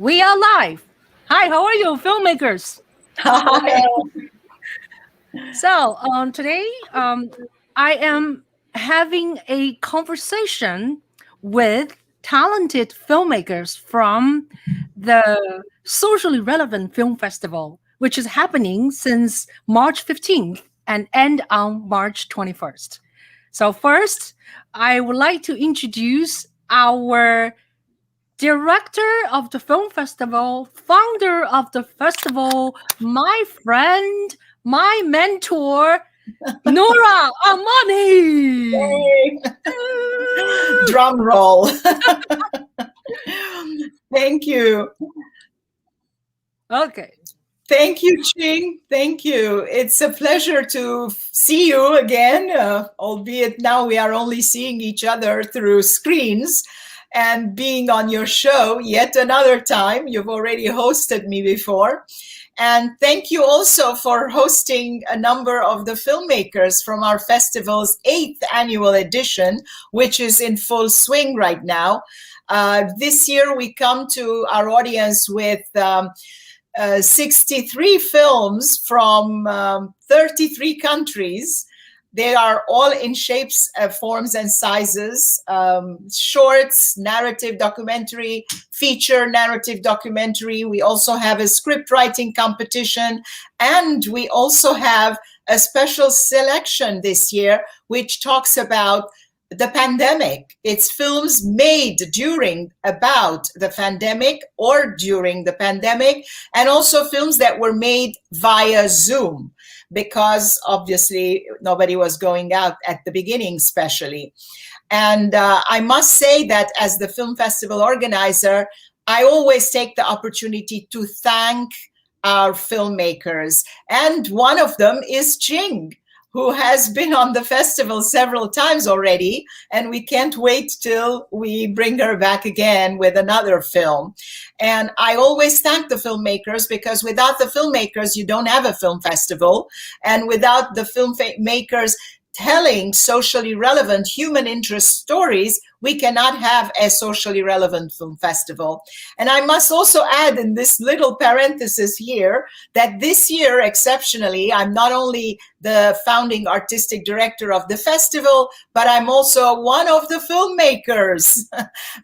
We are live. Hi, how are you, filmmakers? Hi. So today I am having a conversation with talented filmmakers from the Socially Relevant Film Festival, which is happening since March 15th and end on March 21st. So first, I would like to introduce our director of the film festival, founder of the festival, my friend, my mentor, Nora Armani. Yay. Drum roll. Thank you. Okay. Thank you, Ching. Thank you. It's a pleasure to see you again, albeit now we are only seeing each other through screens, and being on your show yet another time. You've already hosted me before. And thank you also for hosting a number of the filmmakers from our festival's 8th annual edition, which is in full swing right now. This year we come to our audience with 63 films from 33 countries. They are all in shapes, forms, and sizes. Shorts, narrative documentary, feature narrative documentary. We also have a script writing competition. And we also have a special selection this year, which talks about the pandemic. It's films made during, about the pandemic or during the pandemic, and also films that were made via Zoom, because obviously nobody was going out at the beginning, especially. And I must say that as the film festival organizer, I always take the opportunity to thank our filmmakers. And one of them is Ching, who has been on the festival several times already, and we can't wait till we bring her back again with another film. And I always thank the filmmakers, because without the filmmakers, you don't have a film festival. And without the filmmakers telling socially relevant human interest stories, we cannot have a socially relevant film festival. And I must also add in this little parenthesis here that this year, exceptionally, I'm not only the founding artistic director of the festival, but I'm also one of the filmmakers,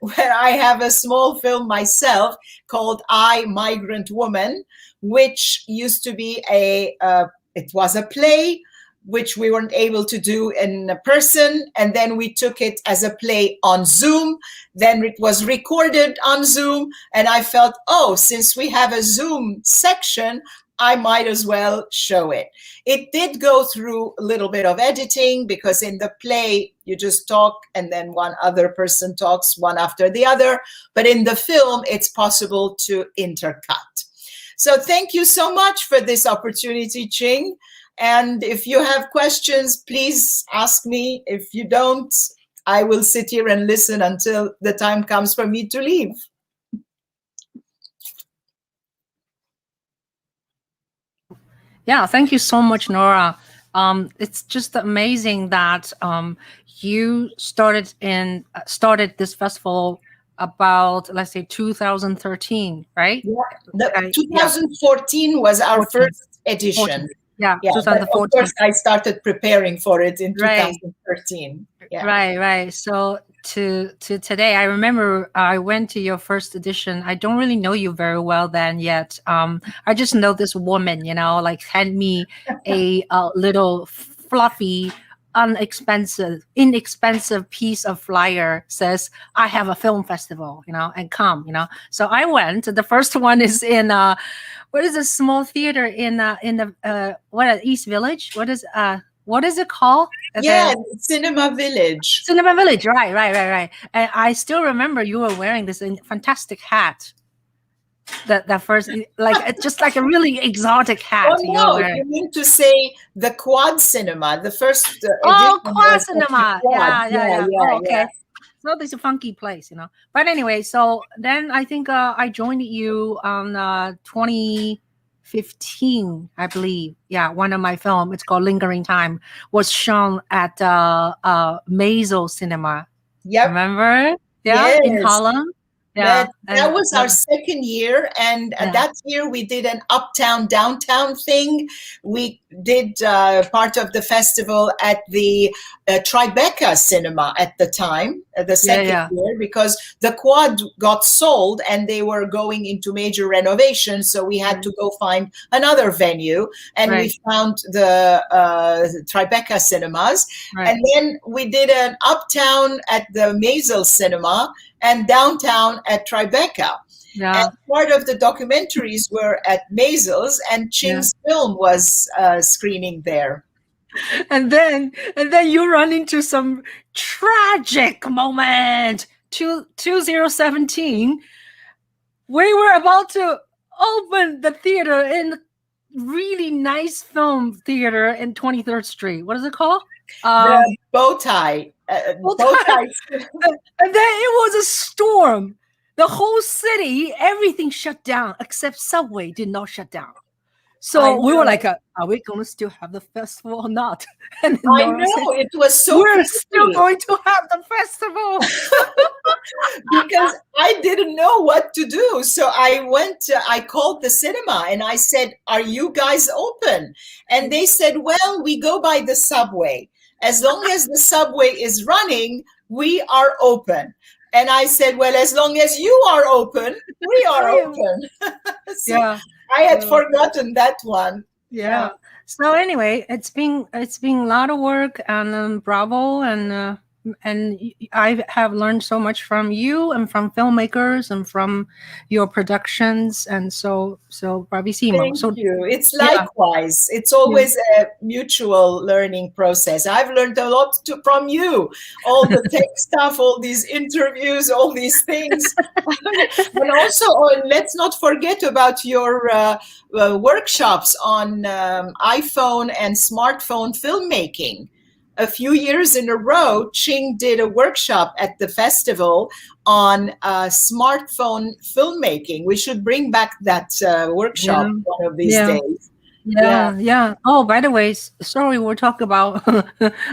where I have a small film myself called I, Migrant Woman, which used to be it was a play, which we weren't able to do in person. And then we took it as a play on Zoom. Then it was recorded on Zoom. And I felt, oh, since we have a Zoom section, I might as well show it. It did go through a little bit of editing, because in the play, you just talk and then one other person talks one after the other. But in the film, it's possible to intercut. So thank you so much for this opportunity, Ching. And if you have questions, please ask me. If you don't, I will sit here and listen until the time comes for me to leave. Yeah, thank you so much, Nora. It's just amazing that you started this festival about, let's say, 2013, right? Yeah. 2014 was our first edition. 14. Yeah, 2014. Of course, I started preparing for it in 2013. Yeah. Right. So to today, I remember I went to your first edition. I don't really know you very well then yet. I just know this woman, like hand me a little fluffy, inexpensive piece of flyer, says, I have a film festival, and come, So I went. The first one is in what is a small theater in the East Village? What is it called? Yeah, Cinema Village. Cinema Village, right. And I still remember you were wearing this fantastic hat. That first, like, it's just like a really exotic hat. Oh no, you mean to say the Quad Cinema, the first edition. Oh, Quad Cinema. Yeah. Oh, okay. Yeah. So it's a funky place, But anyway, so then I think I joined you on 2015, I believe. Yeah, one of my films, it's called Lingering Time, was shown at Mazel Cinema. Yep. Remember? Yeah, yes. In Holland. Yeah. That And was our second year, and that year we did an uptown downtown thing. We did part of the festival at the Tribeca Cinema at the time, the second year, because the quad got sold and they were going into major renovation, so we had to go find another venue, and we found the Tribeca Cinemas, and then we did an uptown at the Maisel Cinema and downtown at Tribeca. Yeah. And part of the documentaries were at Maisel's, and Ching's film was screening there. And then you run into some tragic moment. 2017, we were about to open the theater in really nice film theater in 23rd Street. What is it called? The Bowtie. Bowtie. And then it was a storm. The whole city, everything shut down except Subway did not shut down. So we were like, are we going to still have the festival or not? And I know, it was so we're still going to have the festival. Because I didn't know what to do. So I called the cinema and I said, are you guys open? And they said, well, we go by the subway. As long as the subway is running, we are open. And I said, well, as long as you are open, we are open. So I had forgotten that one. Yeah. So anyway, it's been a lot of work, and bravo, and I have learned so much from you and from filmmakers and from your productions, and so bravissimo. Thank you. It's likewise. It's always a mutual learning process. I've learned a lot from you. All the tech stuff, all these interviews, all these things. And also, let's not forget about your workshops on iPhone and smartphone filmmaking. A few years in a row, Ching did a workshop at the festival on smartphone filmmaking. We should bring back that workshop one of these days. Yeah. Oh, by the way, sorry, we'll talk about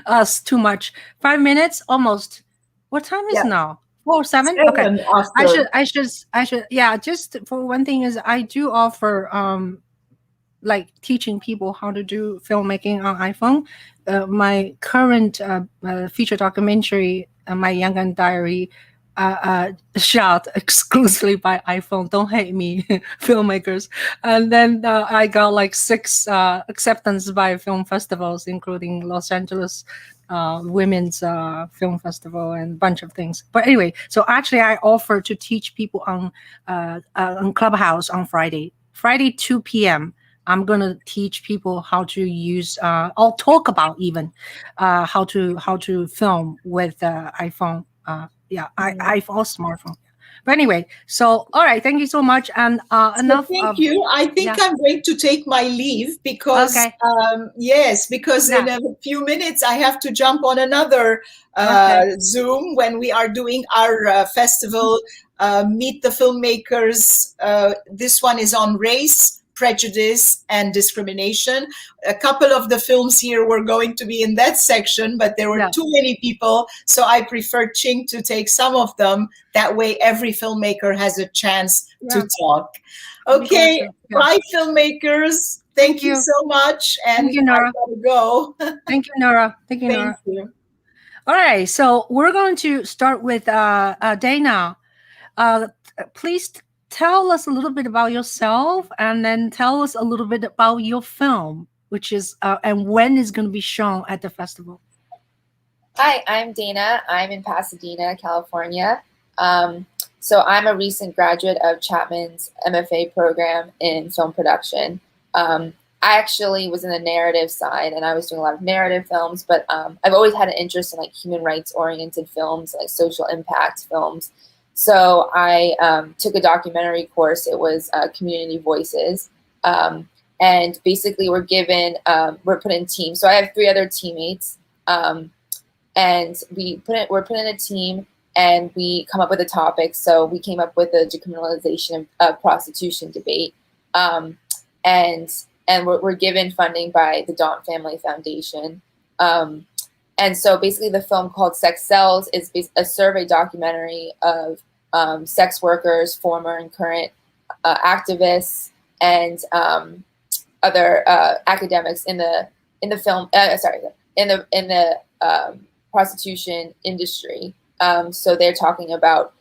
us too much. 5 minutes, almost. What time is now? 4:07? Okay. I should. Yeah, just for one thing is I do offer like teaching people how to do filmmaking on iPhone. My current feature documentary, My Yangon Diary, shot exclusively by iPhone. Don't hate me, filmmakers. And then I got like 6 acceptance by film festivals, including Los Angeles Women's Film Festival and a bunch of things. But anyway, so actually I offer to teach people on Clubhouse on Friday 2 p.m. I'm gonna teach people how to use. I'll talk about even how to film with iPhone. iPhone smartphone. But anyway, so all right, thank you so much. And enough. Thank you. I think I'm going to take my leave because because in a few minutes I have to jump on another Zoom when we are doing our festival. Meet the Filmmakers. This one is on race, prejudice, and discrimination. A couple of the films here were going to be in that section, but there were too many people, so I preferred Ching to take some of them. That way every filmmaker has a chance to talk. Okay, bye filmmakers. Thank you so much. And thank you, Nora. I gotta go. Thank you, Nora. Thank you, Nora. All right, so we're going to start with Dayna. Please tell us a little bit about yourself, and then tell us a little bit about your film, which is and when is going to be shown at the festival. Hi, I'm Dayna. I'm in Pasadena, California. So I'm a recent graduate of Chapman's MFA program in film production. I actually was in the narrative side, and I was doing a lot of narrative films, but I've always had an interest in like human rights oriented films, like social impact films. So I took a documentary course. It was Community Voices. And basically we're put in teams. So I have 3 other teammates. And we're put in a team, and we come up with a topic. So we came up with the decriminalization of prostitution debate. And we're given funding by the Daunt Family Foundation. And so basically the film called Sex Sells is a survey documentary of sex workers, former and current activists, and other academics in the film. In the prostitution industry. So they're talking about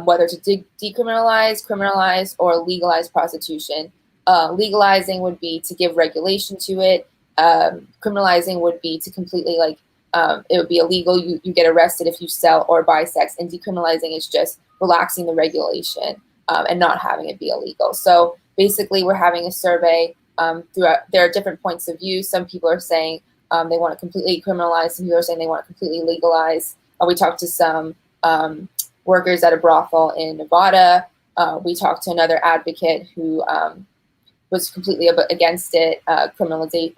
whether to decriminalize, criminalize, or legalize prostitution. Legalizing would be to give regulation to it. Criminalizing would be to completely it would be illegal. You get arrested if you sell or buy sex, and decriminalizing is just relaxing the regulation and not having it be illegal. So basically, we're having a survey throughout. There are different points of view. Some people are saying they want to completely criminalize. Some people are saying they want to completely legalize. We talked to some workers at a brothel in Nevada. We talked to another advocate who was completely against it, completely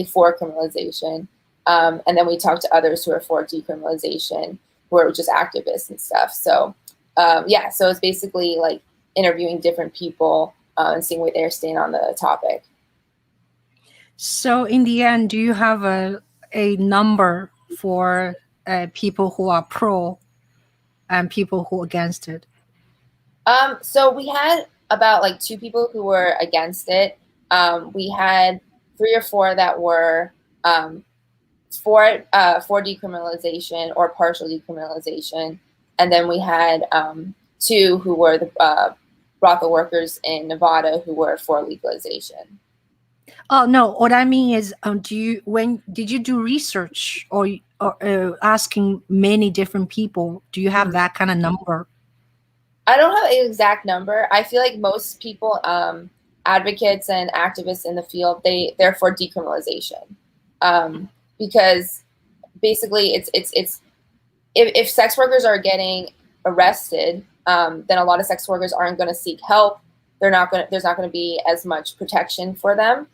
for criminalization. And then we talked to others who are for decriminalization, who are just activists and stuff. So so it's basically like interviewing different people and seeing where they're staying on the topic. So in the end, do you have a number for people who are pro and people who are against it? So we had about 2 people who were against it. We had 3 or 4 that were for decriminalization or partial decriminalization, and then we had 2 who were the brothel workers in Nevada who were for legalization. Oh no! What I mean is, did you do research or asking many different people? Do you have that kind of number? I don't have an exact number. I feel like most people, advocates and activists in the field, they're for decriminalization, because basically it's if sex workers are getting arrested, then a lot of sex workers aren't going to seek help. There's not going to be as much protection for them.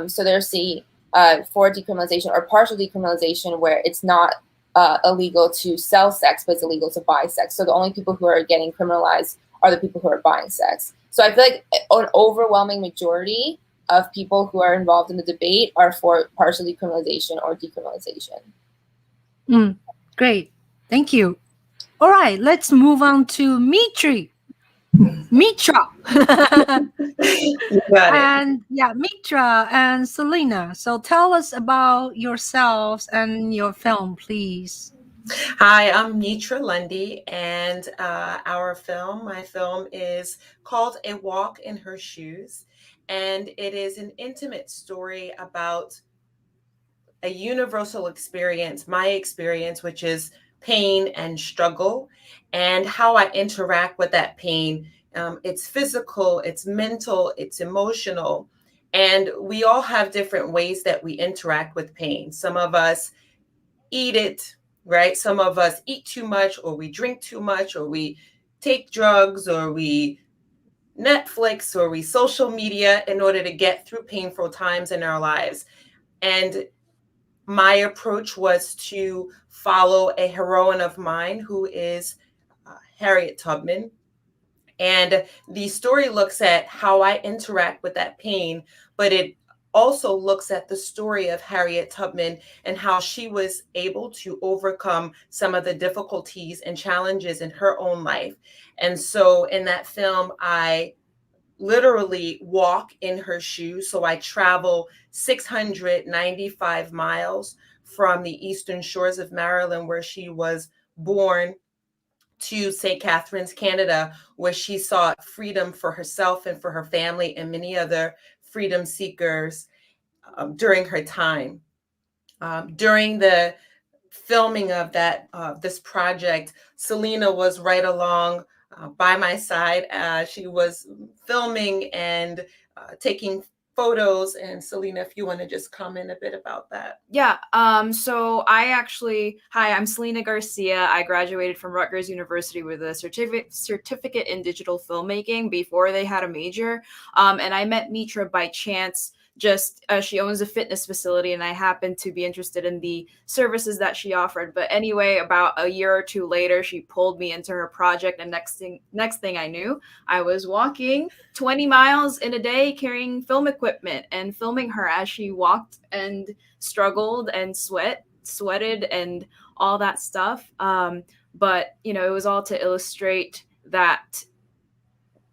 So there's for decriminalization or partial decriminalization, where it's not illegal to sell sex, but it's illegal to buy sex. So the only people who are getting criminalized are the people who are buying sex. So I feel like an overwhelming majority of people who are involved in the debate are for partial decriminalization or decriminalization. Great. Thank you. All right, let's move on to Metra. You got it. And Metra and Selena. So tell us about yourselves and your film, please. Hi, I'm Metra Lundy, and my film is called A Walk in Her Shoes, and it is an intimate story about a universal experience, my experience, which is pain and struggle, and how I interact with that pain. It's physical, it's mental, it's emotional, and we all have different ways that we interact with pain. Some of us eat it, right? Some of us eat too much, or we drink too much, or we take drugs, or we Netflix, or we social media in order to get through painful times in our lives. And my approach was to follow a heroine of mine who is Harriet Tubman. And the story looks at how I interact with that pain, but it also looks at the story of Harriet Tubman and how she was able to overcome some of the difficulties and challenges in her own life. And so in that film, I literally walk in her shoes. So I travel 695 miles from the eastern shores of Maryland, where she was born, to St. Catharines, Canada, where she sought freedom for herself and for her family and many other freedom seekers during her time. During the filming of this project, Selena was right along by my side. She was filming and taking photos. And Selena, if you want to just comment a bit about that. Yeah. So hi, I'm Selina Garcia. I graduated from Rutgers University with a certificate in digital filmmaking before they had a major. And I met Metra by chance. She owns a fitness facility, and I happened to be interested in the services that she offered. But anyway, about a year or 2 later, she pulled me into her project, and next thing I knew, I was walking 20 miles in a day carrying film equipment and filming her as she walked and struggled and sweated and all that stuff. But, you know, it was all to illustrate that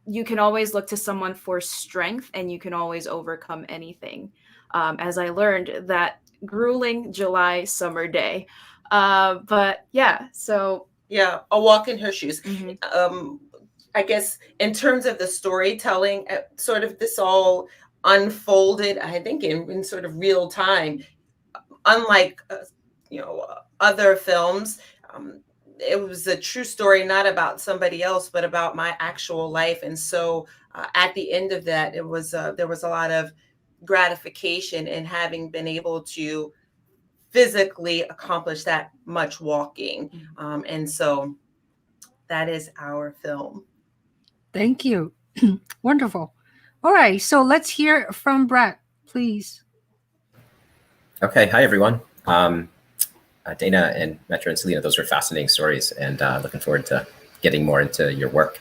you can always look to someone for strength and you can always overcome anything. As I learned that grueling July summer day. But yeah, so. Yeah, A Walk in Her Shoes. Mhm. I guess in terms of the storytelling, sort of this all unfolded, I think, in sort of real time, unlike other films. It was a true story, not about somebody else, but about my actual life. And so at the end of that, there was a lot of gratification in having been able to physically accomplish that much walking. And so that is our film. Thank you. Wonderful. All right, so let's hear from Brett, please. Okay, hi everyone. Dayna and Metra and Selena, those were fascinating stories, and looking forward to getting more into your work.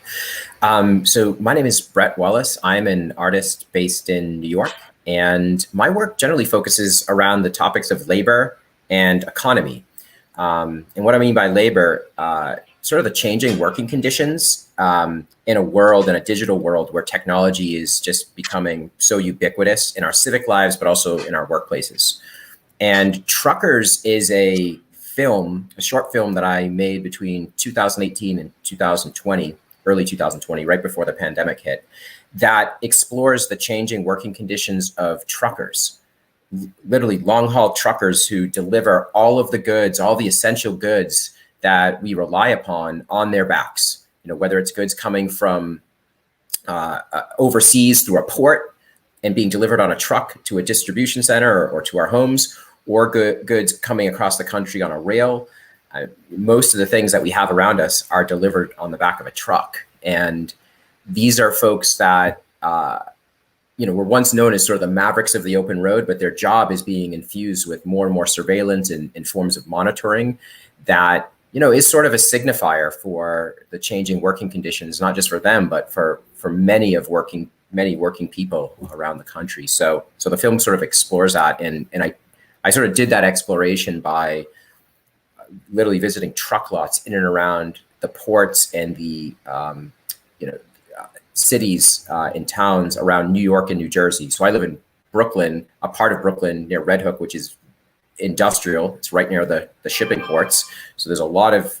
So my name is Brett Wallace. I'm an artist based in New York, and my work generally focuses around the topics of labor and economy. And what I mean by labor, sort of the changing working conditions in a digital world where technology is just becoming so ubiquitous in our civic lives, but also in our workplaces. And Truckers is a short film that I made between 2018 and 2020, early 2020, right before the pandemic hit, that explores the changing working conditions of truckers, literally long-haul truckers who deliver all of the goods, all the essential goods that we rely upon on their backs. You know, whether it's goods coming from overseas through a port and being delivered on a truck to a distribution center or to our homes, or goods coming across the country on a rail. Most of the things that we have around us are delivered on the back of a truck. And these are folks that, were once known as sort of the mavericks of the open road, but their job is being infused with more and more surveillance and forms of monitoring that, is sort of a signifier for the changing working conditions, not just for them, but for many working people around the country. So the film sort of explores that. And I sort of did that exploration by literally visiting truck lots in and around the ports and the cities and towns around New York and New Jersey. So I live in Brooklyn, a part of Brooklyn near Red Hook, which is industrial. It's right near the shipping ports. So there's a lot of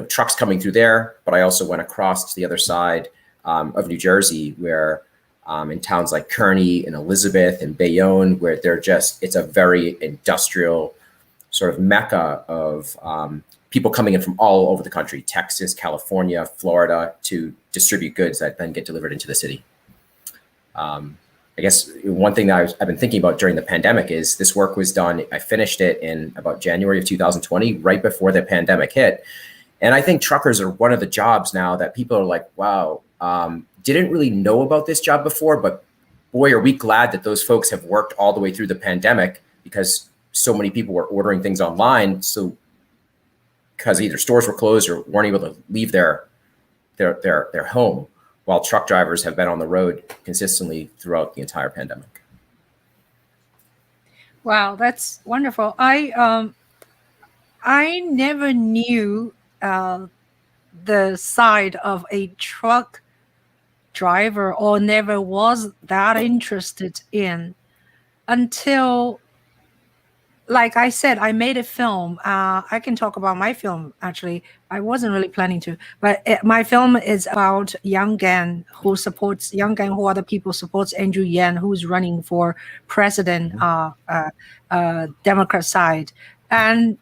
trucks coming through there. But I also went across to the other side of New Jersey, where in towns like Kearney and Elizabeth and Bayonne, where it's a very industrial sort of mecca of people coming in from all over the country, Texas, California, Florida, to distribute goods that then get delivered into the city. I guess one thing that I've been thinking about during the pandemic is this work was done, I finished it in about January of 2020, right before the pandemic hit. And I think truckers are one of the jobs now that people are like, wow, didn't really know about this job before, but boy, are we glad that those folks have worked all the way through the pandemic, because so many people were ordering things online. So because either stores were closed or weren't able to leave their home, while truck drivers have been on the road consistently throughout the entire pandemic. Wow, that's wonderful. I never knew the side of a truck driver, or never was that interested in, until, like I said, I made a film. I can talk about my film, actually. I wasn't really planning to, but my film is about Young Gan, who other people supports Andrew Yang, who's running for president, Democrat side. And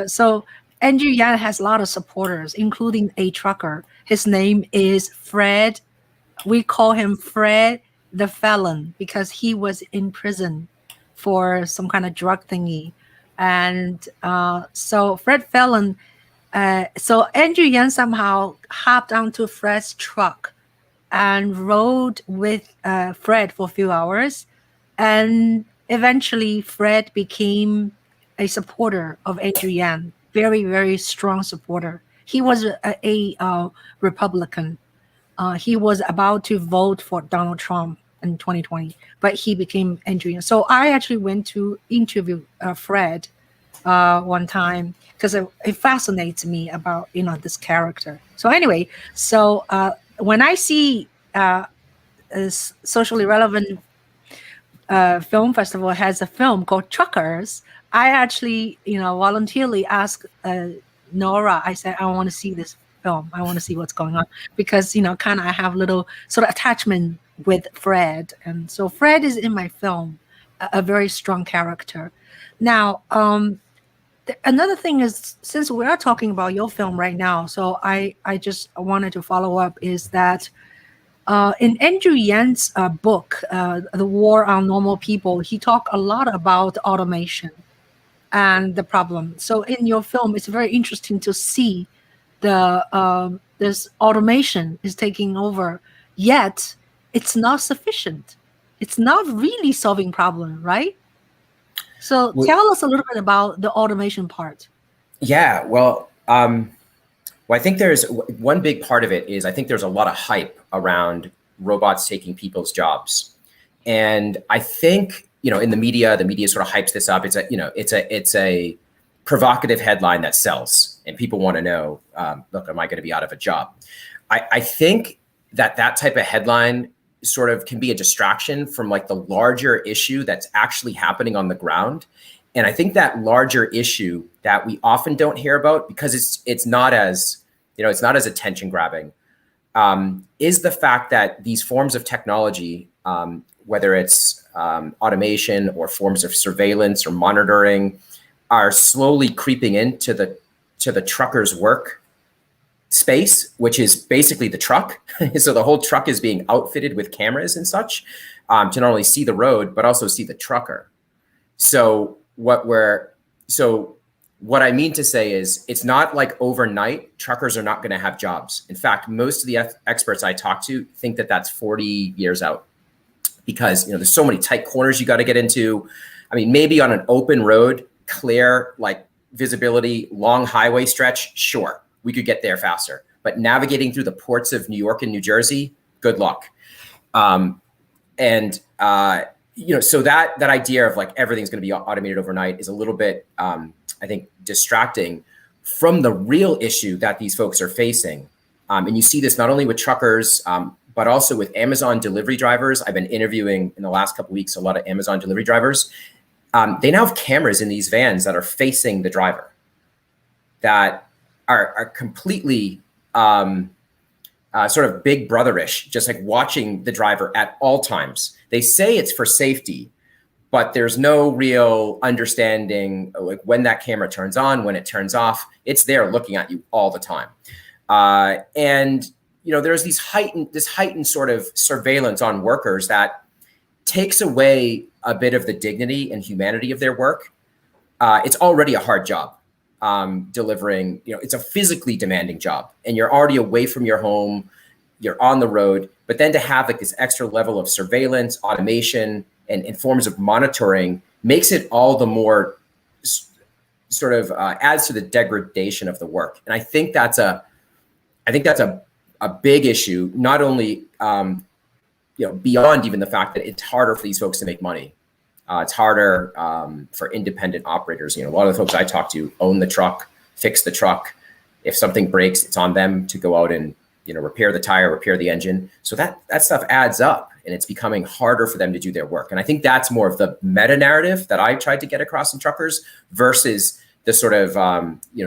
so Andrew Yang has a lot of supporters, including a trucker. His name is Fred. We call him Fred the Felon, because he was in prison for some kind of drug thingy. And so Fred Felon, so Andrew Yang somehow hopped onto Fred's truck and rode with Fred for a few hours. And eventually Fred became a supporter of Andrew Yang, very, very strong supporter. He was a Republican. He was about to vote for Donald Trump in 2020, but he became Andrew Yang. So I actually went to interview Fred one time because it fascinates me about this character. So anyway, so when I see a socially relevant film festival has a film called Truckers, I actually voluntarily asked Nora. I said I want to see this film. I want to see what's going on because kind of I have little sort of attachment with Fred, and so Fred is in my film a very strong character. Now, another thing is, since we are talking about your film right now, so I just wanted to follow up is that in Andrew Yan's book, The War on Normal People, he talked a lot about automation and the problem. So in your film, it's very interesting to see this automation is taking over, yet it's not sufficient. It's not really solving problem, right? So tell us a little bit about the automation part. Yeah, well, I think there's one big part of it is I think there's a lot of hype around robots taking people's jobs. And I think, in the media sort of hypes this up. It's a provocative headline that sells and people want to know, look, am I going to be out of a job? I think that type of headline sort of can be a distraction from like the larger issue that's actually happening on the ground. And I think that larger issue that we often don't hear about because it's not as, it's not as attention grabbing, is the fact that these forms of technology, whether it's automation or forms of surveillance or monitoring, are slowly creeping into the trucker's work space, which is basically the truck. So the whole truck is being outfitted with cameras and such to not only see the road, but also see the trucker. So what I mean to say is it's not like overnight truckers are not going to have jobs. In fact, most of the experts I talk to think that that's 40 years out because, there's so many tight corners you got to get into. I mean, maybe on an open road, clear, like visibility, long highway stretch, sure, we could get there faster. But navigating through the ports of New York and New Jersey, good luck. So that idea of like everything's going to be automated overnight is a little bit, I think, distracting from the real issue that these folks are facing. And you see this not only with truckers, but also with Amazon delivery drivers. I've been interviewing in the last couple of weeks a lot of Amazon delivery drivers. They now have cameras in these vans that are facing the driver that are completely sort of big brotherish, just like watching the driver at all times. They say it's for safety, but there's no real understanding like when that camera turns on, when it turns off. It's there looking at you all the time. There's this heightened sort of surveillance on workers that takes away a bit of the dignity and humanity of their work. It's already a hard job. Delivering, it's a physically demanding job and you're already away from your home, you're on the road, but then to have like this extra level of surveillance, automation, and forms of monitoring makes it all the more sort of adds to the degradation of the work. And I think that's a big issue, not only, beyond even the fact that it's harder for these folks to make money. It's harder for independent operators. A lot of the folks I talk to own the truck, fix the truck. If something breaks, it's on them to go out and repair the tire, repair the engine. So that stuff adds up, and it's becoming harder for them to do their work. And I think that's more of the meta narrative that I tried to get across in truckers versus the sort of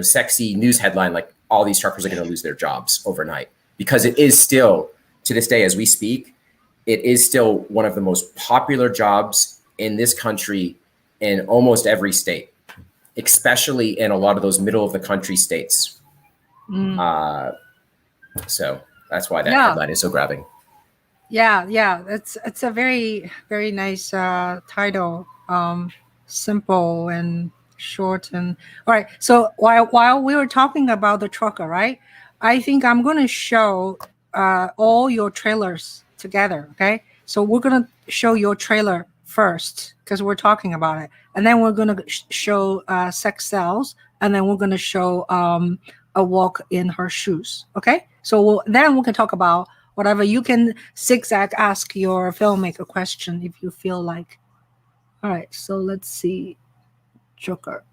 sexy news headline like all these truckers are going to lose their jobs overnight, because it is still, to this day as we speak, it is still one of the most popular jobs in this country in almost every state, especially in a lot of those middle of the country states. So that's why that headline is so grabbing. Yeah. It's a very, very nice title. Simple and short. And all right. So while we were talking about the trucker, right? I think I'm going to show all your trailers together. Okay. So we're going to show your trailer first because we're talking about it, and then we're going to show Sex Sells, and then we're going to show A Walk in Her Shoes. Okay, so then we can talk about whatever. You can zigzag ask your filmmaker question if you feel like. All right, so let's see. Joker.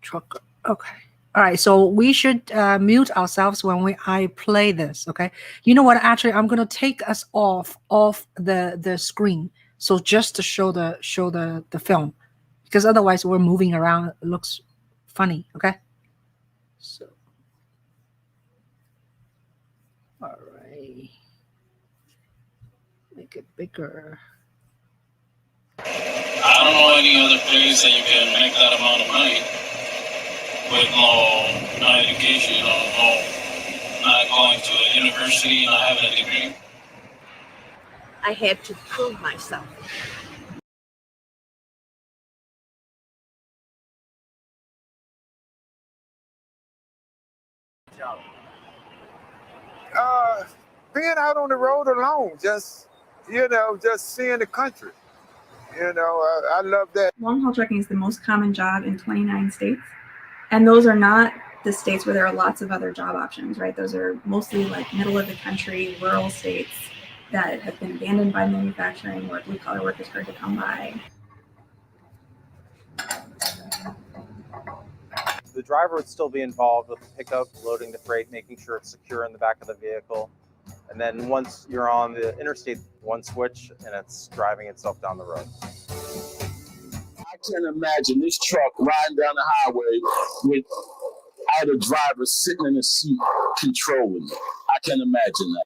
Trucker. Okay. All right. So we should mute ourselves when I play this. Okay. You know what? Actually, I'm gonna take us off the screen. So just to show the film, because otherwise we're moving around. It looks funny. Okay. So. All right. Make it bigger. I don't know any other place that you can make that amount of money with no education, not going to a university, not having a degree. I had to prove myself. Being out on the road alone, just seeing the country. I love that. Long haul trucking is the most common job in 29 states. And those are not the states where there are lots of other job options, right? Those are mostly like middle of the country, rural states that have been abandoned by manufacturing, where blue collar work is hard to come by. The driver would still be involved with the pickup, loading the freight, making sure it's secure in the back of the vehicle. And then once you're on the interstate, one switch and it's driving itself down the road. I can't imagine this truck riding down the highway without a driver sitting in the seat controlling it. I can't imagine that.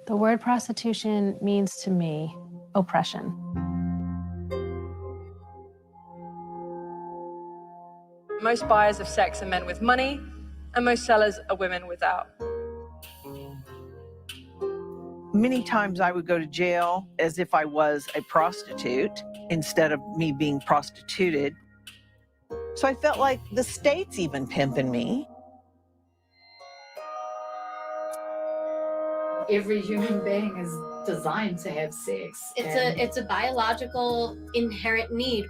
The word prostitution means to me oppression. Most buyers of sex are men with money, and most sellers are women without. Many times I would go to jail as if I was a prostitute instead of me being prostituted. So I felt like the state's even pimping me. Every human being is designed to have sex. It's a biological inherent need.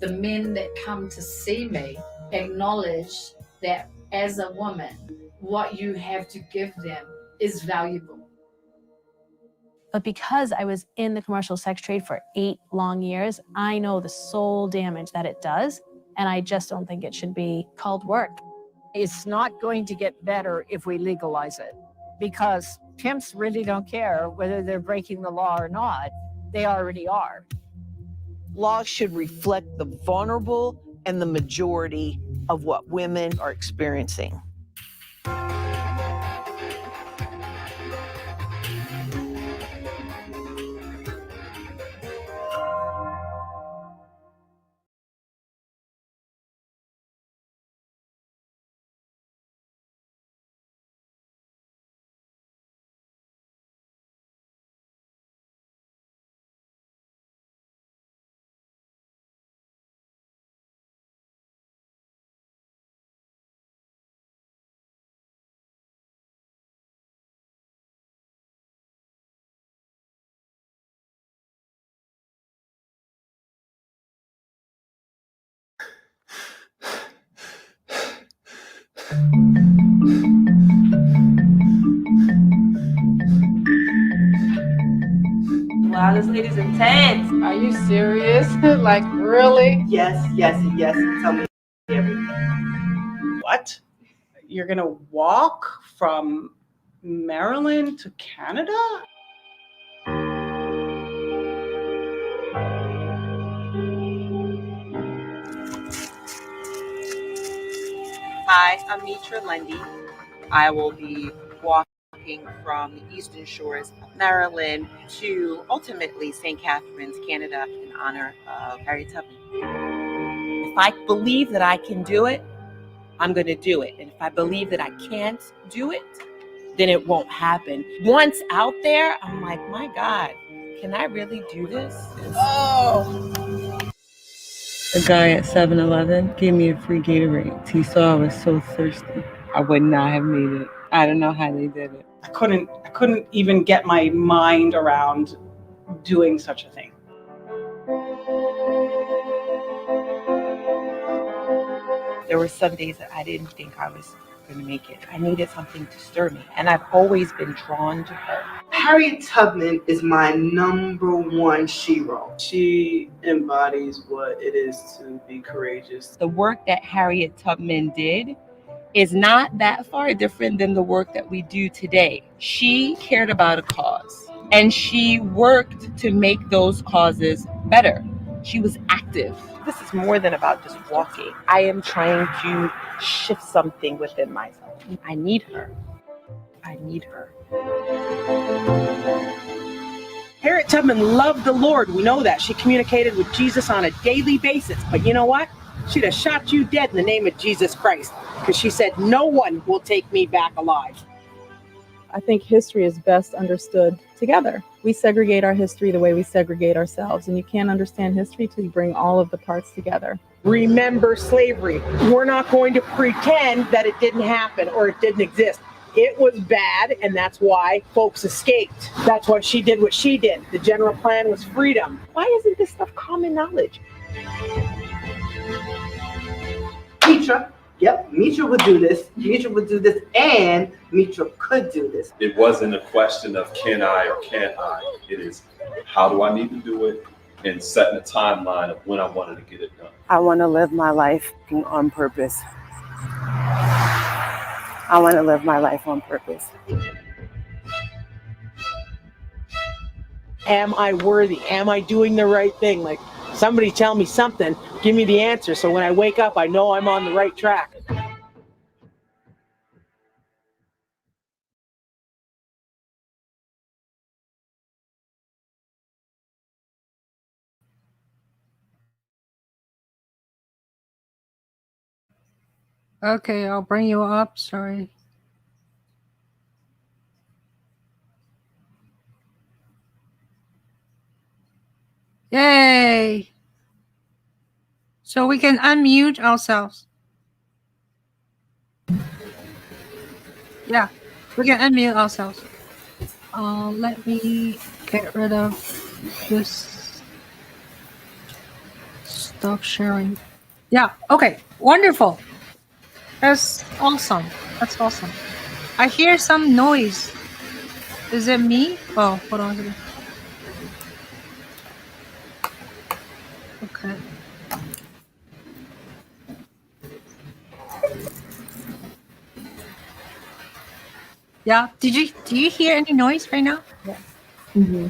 The men that come to see me acknowledge that as a woman, what you have to give them is valuable. But because I was in the commercial sex trade for 8 long years, I know the soul damage that it does, and I just don't think it should be called work. It's not going to get better if we legalize it, because pimps really don't care whether they're breaking the law or not. They already are. Laws should reflect the vulnerable and the majority of what women are experiencing. Wow, this lady's intense. Are you serious? Like, really? Yes. Tell me everything. What? You're gonna walk from Maryland to Canada? Hi, I'm Metra Lundy. I will be walking walking from the eastern shores of Maryland to ultimately St. Catharines, Canada, in honor of Harriet Tubman. If I believe that I can do it, I'm going to do it. And if I believe that I can't do it, then it won't happen. Once out there, I'm like, my God, can I really do this? Oh! A guy at 7-Eleven gave me a free Gatorade. He saw I was so thirsty. I would not have made it. I don't know how they did it. I couldn't even get my mind around doing such a thing. There were some days that I didn't think I was going to make it. I needed something to stir me, and I've always been drawn to her. Harriet Tubman is my #1 shero. She embodies what it is to be courageous. The work that Harriet Tubman did is not that far different than the work that we do today. She cared about a cause, and she worked to make those causes better. She was active. This is more than about just walking. I am trying to shift something within myself. I need her. I need her. Harriet Tubman loved the Lord. We know that. She communicated with Jesus on a daily basis. But you know what? She'd have shot you dead in the name of Jesus Christ, because she said, no one will take me back alive. I think history is best understood together. We segregate our history the way we segregate ourselves, and you can't understand history till you bring all of the parts together. Remember slavery. We're not going to pretend that it didn't happen or it didn't exist. It was bad, and that's why folks escaped. That's why she did what she did. The general plan was freedom. Why isn't this stuff common knowledge? Metra would do this. Metra would do this, and Metra could do this. It wasn't a question of can I or can't I. It is how do I need to do it, and setting a timeline of when I wanted to get it done. I want to live my life on purpose. I want to live my life on purpose. Am I worthy? Am I doing the right thing? Like, somebody tell me something, give me the answer, so when I wake up, I know I'm on the right track. Okay, I'll bring you up. Sorry. Yay! So we can unmute ourselves. Yeah, we can unmute ourselves. Let me get rid of this. Stop sharing. Yeah, okay, wonderful. That's awesome. That's awesome. I hear some noise. Is it me? Oh, hold on a second. Okay. Yeah. Do you hear any noise right now? Yeah. Mm-hmm.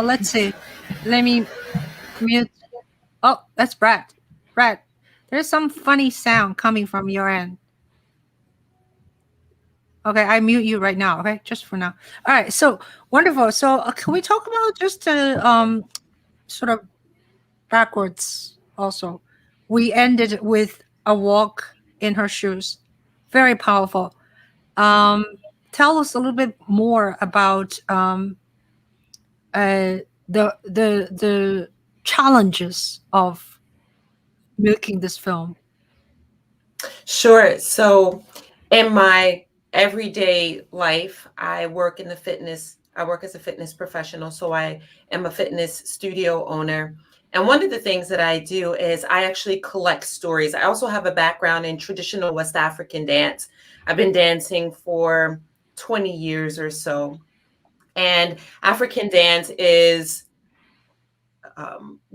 Let's see. Let me mute. Oh, that's Brad. Brad, there's some funny sound coming from your end. Okay, I mute you right now. Okay, just for now. All right. So wonderful. So can we talk about just sort of backwards also? We ended with a walk in her shoes. Very powerful. Tell us a little bit more about the challenges of making this film. Sure. So in my everyday life, I work in the fitness. I work as a fitness professional. So I am a fitness studio owner. And one of the things that I do is I actually collect stories. I also have a background in traditional West African dance. I've been dancing for 20 years or so. And African dance is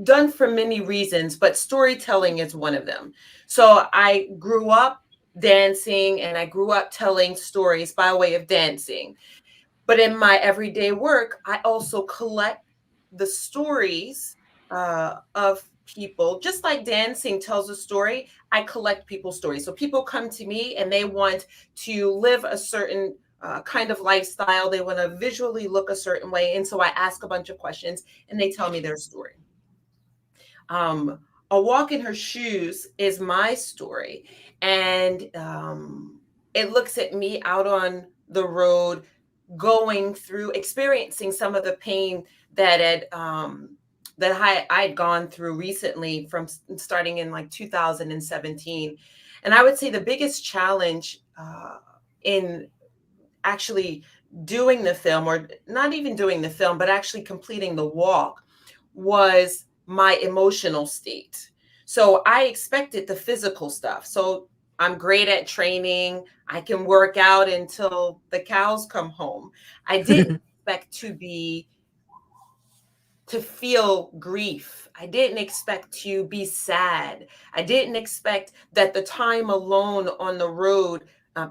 done for many reasons, but storytelling is one of them. So I grew up dancing and I grew up telling stories by way of dancing. But in my everyday work, I also collect the stories of people, just like dancing tells a story. I collect people's stories. So people come to me and they want to live a certain kind of lifestyle. They want to visually look a certain way. And so I ask a bunch of questions and they tell me their story. A Walk in Her Shoes is my story. And it looks at me out on the road, going through, experiencing some of the pain that I'd gone through recently, from starting in like 2017. And I would say the biggest challenge in actually doing the film, or not even doing the film, but actually completing the walk, was my emotional state. So I expected the physical stuff. So I'm great at training. I can work out until the cows come home. I didn't expect to feel grief. I didn't expect to be sad. I didn't expect that the time alone on the road,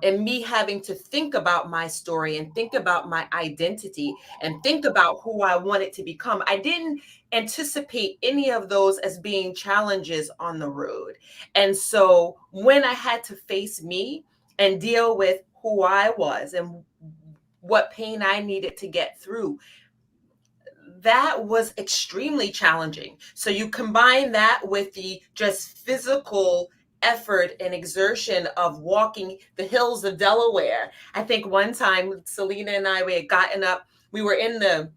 and me having to think about my story and think about my identity and think about who I wanted to become. I didn't anticipate any of those as being challenges on the road. And so when I had to face me and deal with who I was and what pain I needed to get through, that was extremely challenging. So you combine that with the just physical effort and exertion of walking the hills of Delaware. I think one time Selena and I, we had gotten up, we were in the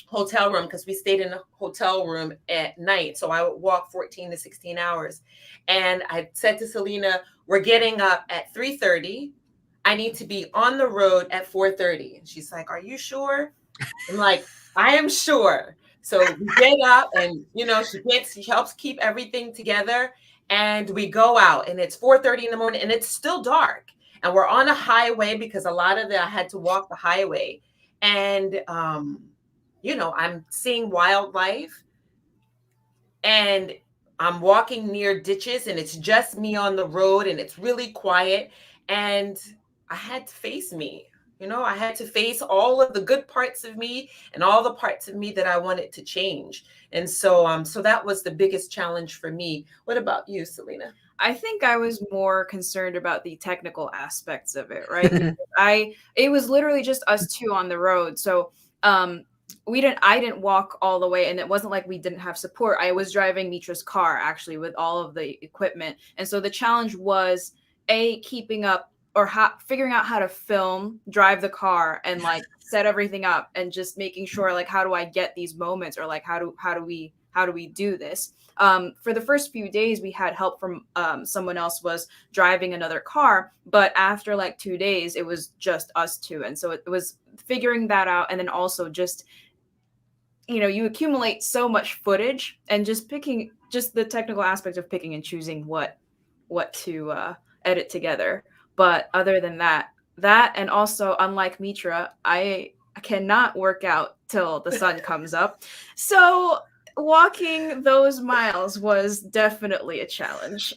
hotel room because we stayed in a hotel room at night. So I would walk 14 to 16 hours. And I said to Selena, we're getting up at 3:30. I need to be on the road at 4:30. And she's like, are you sure? I'm like, I am sure. So we get up and, she helps keep everything together. And we go out and it's 4:30 in the morning and it's still dark. And we're on a highway because a lot of I had to walk the highway. And, I'm seeing wildlife and I'm walking near ditches and it's just me on the road and it's really quiet. And I had to face me. I had to face all of the good parts of me and all the parts of me that I wanted to change. And so that was the biggest challenge for me. What about you, Selena? I think I was more concerned about the technical aspects of it, right? It was literally just us two on the road. So I didn't walk all the way, and it wasn't like we didn't have support. I was driving Metra's car actually with all of the equipment. And so the challenge was keeping up, or figuring out how to film, drive the car, and like set everything up, and just making sure like, how do I get these moments, or like how do we do this? For the first few days, we had help from someone else was driving another car, but after like 2 days, it was just us two, and so it was figuring that out, and then also just you accumulate so much footage, and just picking just the technical aspect of picking and choosing what to edit together. But other than that, and also, unlike Metra, I cannot work out till the sun comes up. So walking those miles was definitely a challenge.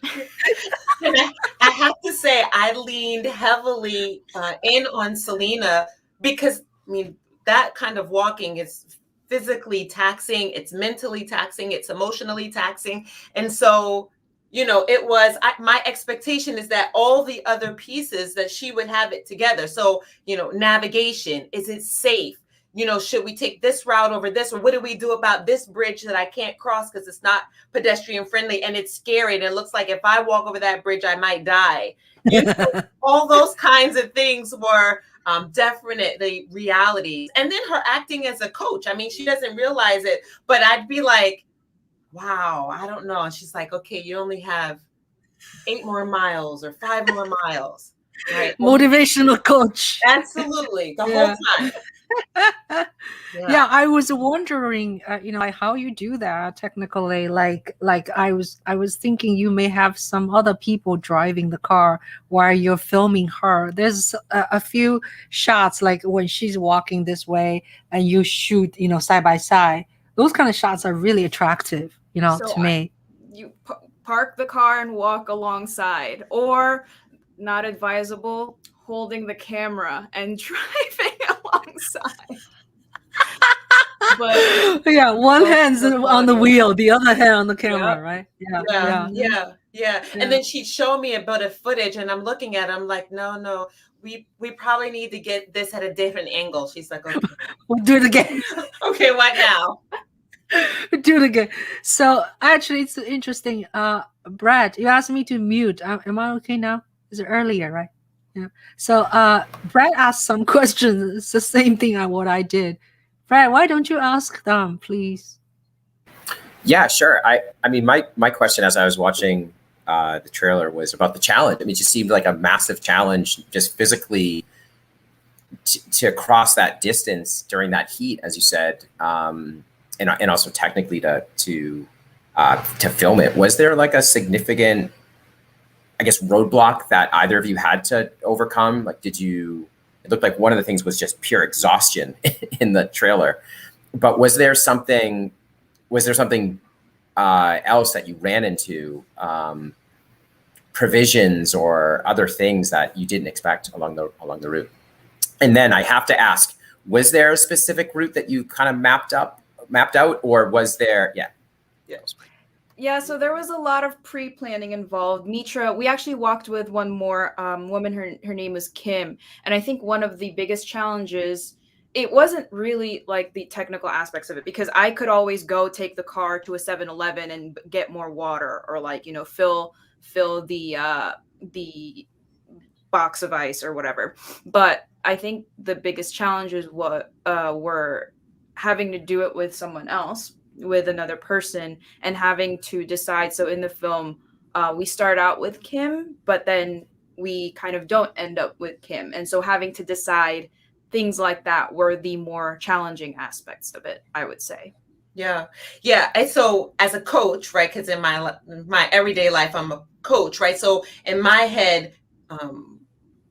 I have to say, I leaned heavily in on Selena because, that kind of walking is physically taxing, it's mentally taxing, it's emotionally taxing. And so it was, my expectation is that all the other pieces that she would have it together. So, navigation, is it safe? Should we take this route over this? Or what do we do about this bridge that I can't cross because it's not pedestrian friendly and it's scary? And it looks like if I walk over that bridge, I might die. All those kinds of things were definitely realities. And then her acting as a coach. She doesn't realize it, but I'd be like, wow, I don't know. And she's like, okay, you only have 8 more miles or 5 more miles. Right? Motivational coach. Absolutely. The whole time. Yeah, I was wondering, how you do that technically. Like I was thinking you may have some other people driving the car while you're filming her. There's a few shots like when she's walking this way and you shoot, side by side. Those kind of shots are really attractive, to me. You park the car and walk alongside, or not advisable, holding the camera and driving alongside. But Yeah, one also hand's the on the quality of wheel, the other hand on the camera, Yep. right? Yeah, Yeah, yeah. yeah. And Yeah. then she'd show me a bit of footage, and I'm looking at it, I'm like, no, we probably need to get this at a different angle. She's like, okay. We'll do it again. Okay, what now? Do it again. So actually, it's interesting. Brad, you asked me to mute. Am I okay now? Is it earlier, right? Yeah. So Brad asked some questions. It's the same thing as what I did. Brad, why don't you ask them, please? Yeah, sure. I mean, my question as I was watching the trailer was about the challenge. I mean, it just seemed like a massive challenge, just physically to cross that distance during that heat, as you said, and also technically to film it. Was there like a significant, I guess, roadblock that either of you had to overcome? Like, it looked like one of the things was just pure exhaustion in the trailer, but was there something else that you ran into, provisions or other things that you didn't expect along the route? And then I have to ask, was there a specific route that you kind of mapped out, or was there? Yeah, so there was a lot of pre-planning involved. Metra, we actually walked with one more woman. Her name was Kim, and I think one of the biggest challenges, it wasn't really like the technical aspects of it, because I could always go take the car to a 7-Eleven and get more water, or like, you know, fill the box of ice or whatever. But I think the biggest challenges were having to do it with someone else, with another person, and having to decide. So in the film, we start out with Kim, but then we kind of don't end up with Kim. And so having to decide things like that were the more challenging aspects of it, I would say. Yeah. And so as a coach, right, because in my everyday life, I'm a coach, right? So in my head,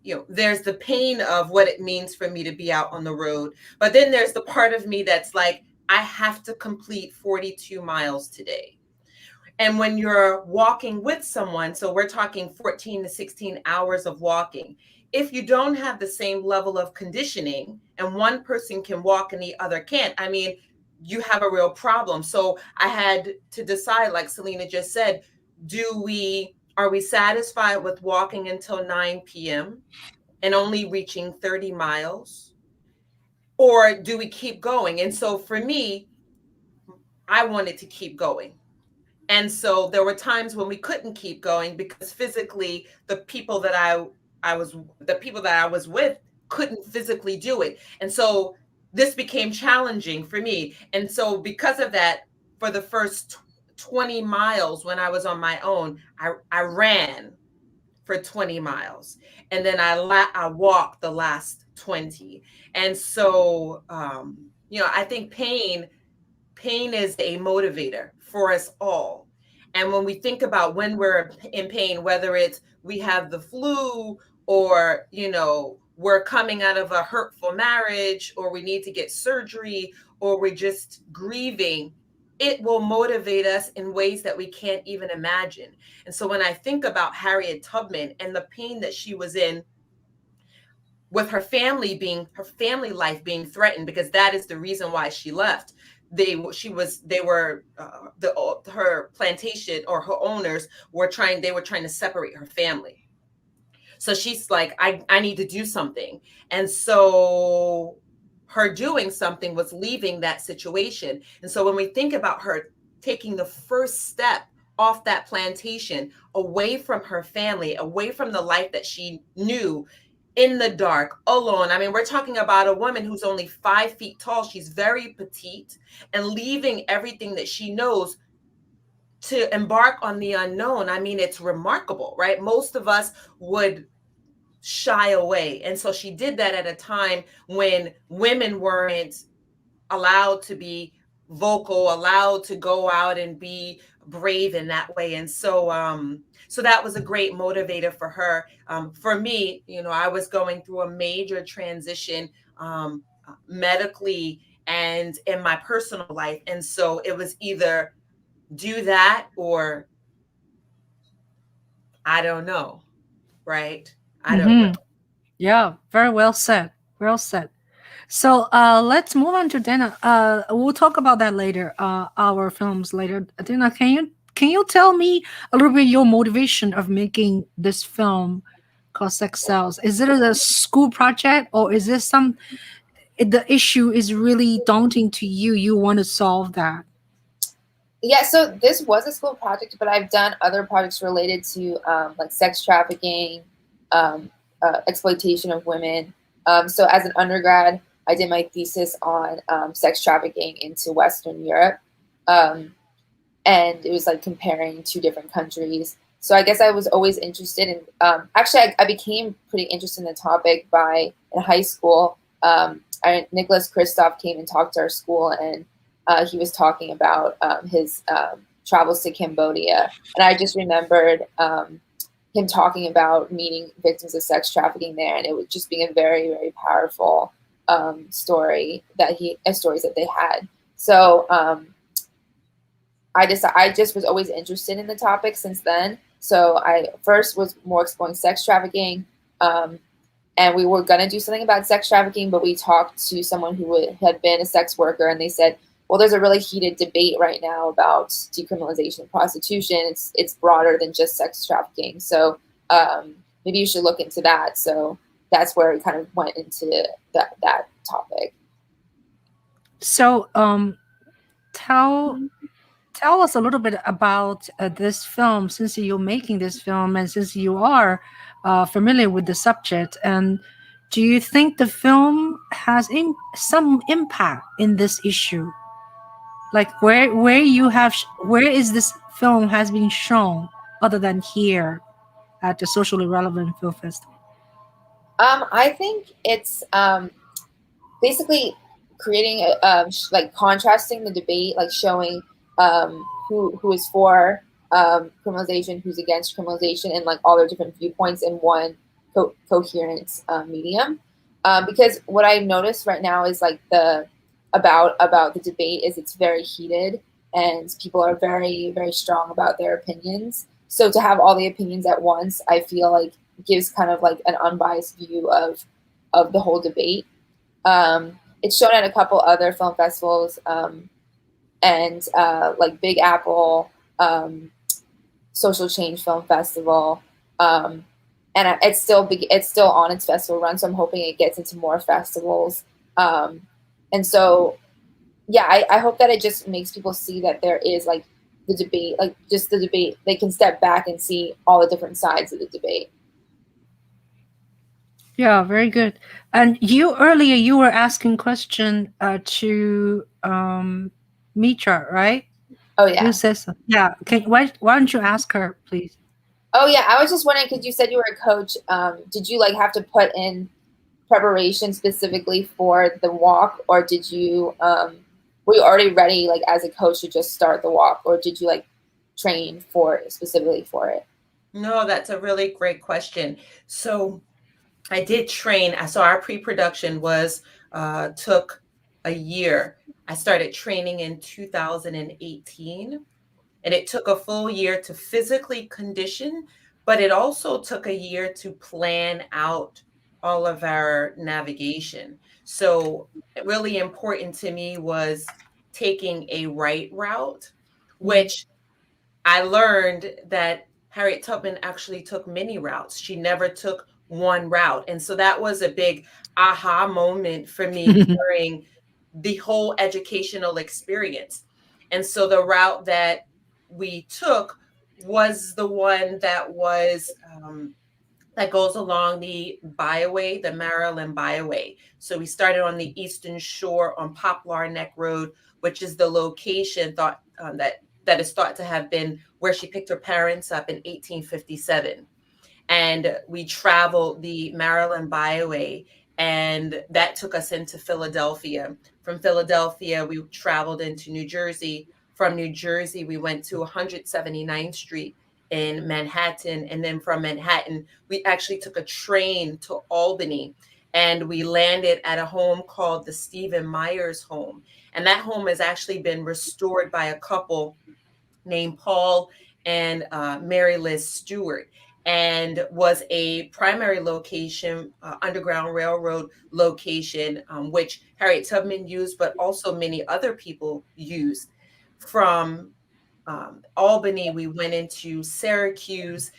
you know, there's the pain of what it means for me to be out on the road. But then there's the part of me that's like, I have to complete 42 miles today. And when you're walking with someone, so we're talking 14 to 16 hours of walking, if you don't have the same level of conditioning and one person can walk and the other can't, I mean, you have a real problem. So I had to decide, like Selena just said, are we satisfied with walking until 9 p.m. and only reaching 30 miles? Or do we keep going? And so for me, I wanted to keep going. And so there were times when we couldn't keep going because physically the people that I was with couldn't physically do it. And so this became challenging for me. And so because of that, for the first 20 miles when I was on my own, I ran for 20 miles. And then I walked the last 20. And so, you know, I think pain is a motivator for us all. And when we think about when we're in pain, whether it's we have the flu, or, you know, we're coming out of a hurtful marriage, or we need to get surgery, or we're just grieving, it will motivate us in ways that we can't even imagine. And so when I think about Harriet Tubman and the pain that she was in, with her family life being threatened, because that is the reason why she left. Her plantation, or her owners were trying to separate her family. So she's like, I need to do something. And so her doing something was leaving that situation. And so when we think about her taking the first step off that plantation, away from her family, away from the life that she knew, in the dark, alone. I mean, we're talking about a woman who's only 5 feet tall. She's very petite, and leaving everything that she knows to embark on the unknown. I mean, it's remarkable, right? Most of us would shy away. And so she did that at a time when women weren't allowed to be vocal, allowed to go out and be brave in that way. And so so that was a great motivator for her. For me, you know, I was going through a major transition medically and in my personal life. And so it was either do that or I don't know, right? I don't know. Yeah, very well said. Well said. So let's move on to Dayna. We'll talk about that later. Our films later. Dayna, can you tell me a little bit your motivation of making this film called Sex Cells? Is it a school project, or is this the issue is really daunting to you? You want to solve that? Yeah, so this was a school project, but I've done other projects related to like sex trafficking, exploitation of women. So as an undergrad, I did my thesis on sex trafficking into Western Europe. And it was like comparing two different countries. So I guess I was always interested in, actually I became pretty interested in the topic in high school. Nicholas Kristof came and talked to our school, and he was talking about his travels to Cambodia. And I just remembered him talking about meeting victims of sex trafficking there, and it was just being a very, very powerful stories that they had. So I just was always interested in the topic since then. So I first was more exploring sex trafficking, and we were gonna do something about sex trafficking, but we talked to someone who had been a sex worker, and they said, well, there's a really heated debate right now about decriminalization of prostitution. It's broader than just sex trafficking. So maybe you should look into that. So that's where we kind of went into that topic. So tell us a little bit about this film, since you're making this film and since you are familiar with the subject. And do you think the film has some impact in this issue? Like where is this film has been shown other than here at the Socially Relevant Film Festival? I think it's basically creating like contrasting the debate, like showing who is for criminalization, who's against criminalization, and like all their different viewpoints in one coherent medium. Because what I noticed right now is like about the debate is it's very heated, and people are very, very strong about their opinions. So to have all the opinions at once, I feel like gives kind of like an unbiased view of the whole debate. It's shown at a couple other film festivals, and like Big Apple, Social Change Film Festival, and it's still on its festival run. So I'm hoping it gets into more festivals. And so, yeah, I hope that it just makes people see that there is like the debate, like just the debate. They can step back and see all the different sides of the debate. Yeah, very good. And earlier you were asking question to Metra, right? Oh yeah. You said so. Yeah. Why don't you ask her, please? Oh yeah, I was just wondering, because you said you were a coach. Did you like have to put in preparation specifically for the walk, or did you were you already ready like as a coach to just start the walk, or did you like train specifically for it? No, that's a really great question. So I did train. So our pre-production took a year. I started training in 2018, and it took a full year to physically condition, but it also took a year to plan out all of our navigation. So really important to me was taking a right route, which I learned that Harriet Tubman actually took many routes. She never took one route. And so that was a big aha moment for me during the whole educational experience. And so the route that we took was the one that goes along the byway, the Maryland byway. So we started on the eastern shore on Poplar Neck Road, which is the location that is thought to have been where she picked her parents up in 1857. And we traveled the Maryland byway, and that took us into Philadelphia. From Philadelphia, we traveled into New Jersey. From New Jersey, we went to 179th Street in Manhattan. And then from Manhattan, we actually took a train to Albany, and we landed at a home called the Stephen Myers home. And that home has actually been restored by a couple named Paul and Mary Liz Stewart. and was a primary location, Underground Railroad location, which Harriet Tubman used, but also many other people used. From Albany, we went into Syracuse,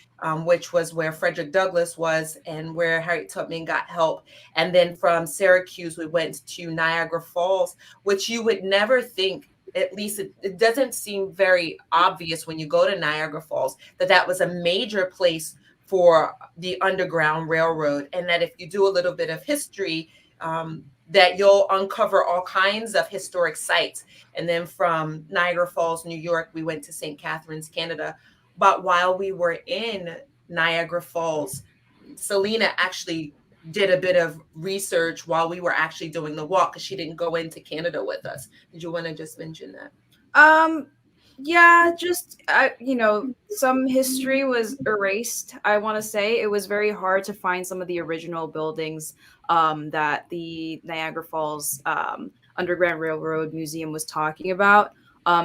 which was where Frederick Douglass was and where Harriet Tubman got help. And then from Syracuse, we went to Niagara Falls, which you would never think, at least it doesn't seem very obvious when you go to Niagara Falls, that that was a major place for the Underground Railroad. And that if you do a little bit of history, that you'll uncover all kinds of historic sites. And then from Niagara Falls, New York, we went to St. Catharines, Canada. But while we were in Niagara Falls, Selena actually did a bit of research while we were actually doing the walk, because she didn't go into Canada with us. Did you want to just mention that? Yeah, just you know, some history was erased. I want to say it was very hard to find some of the original buildings that the Niagara Falls Underground Railroad Museum was talking about.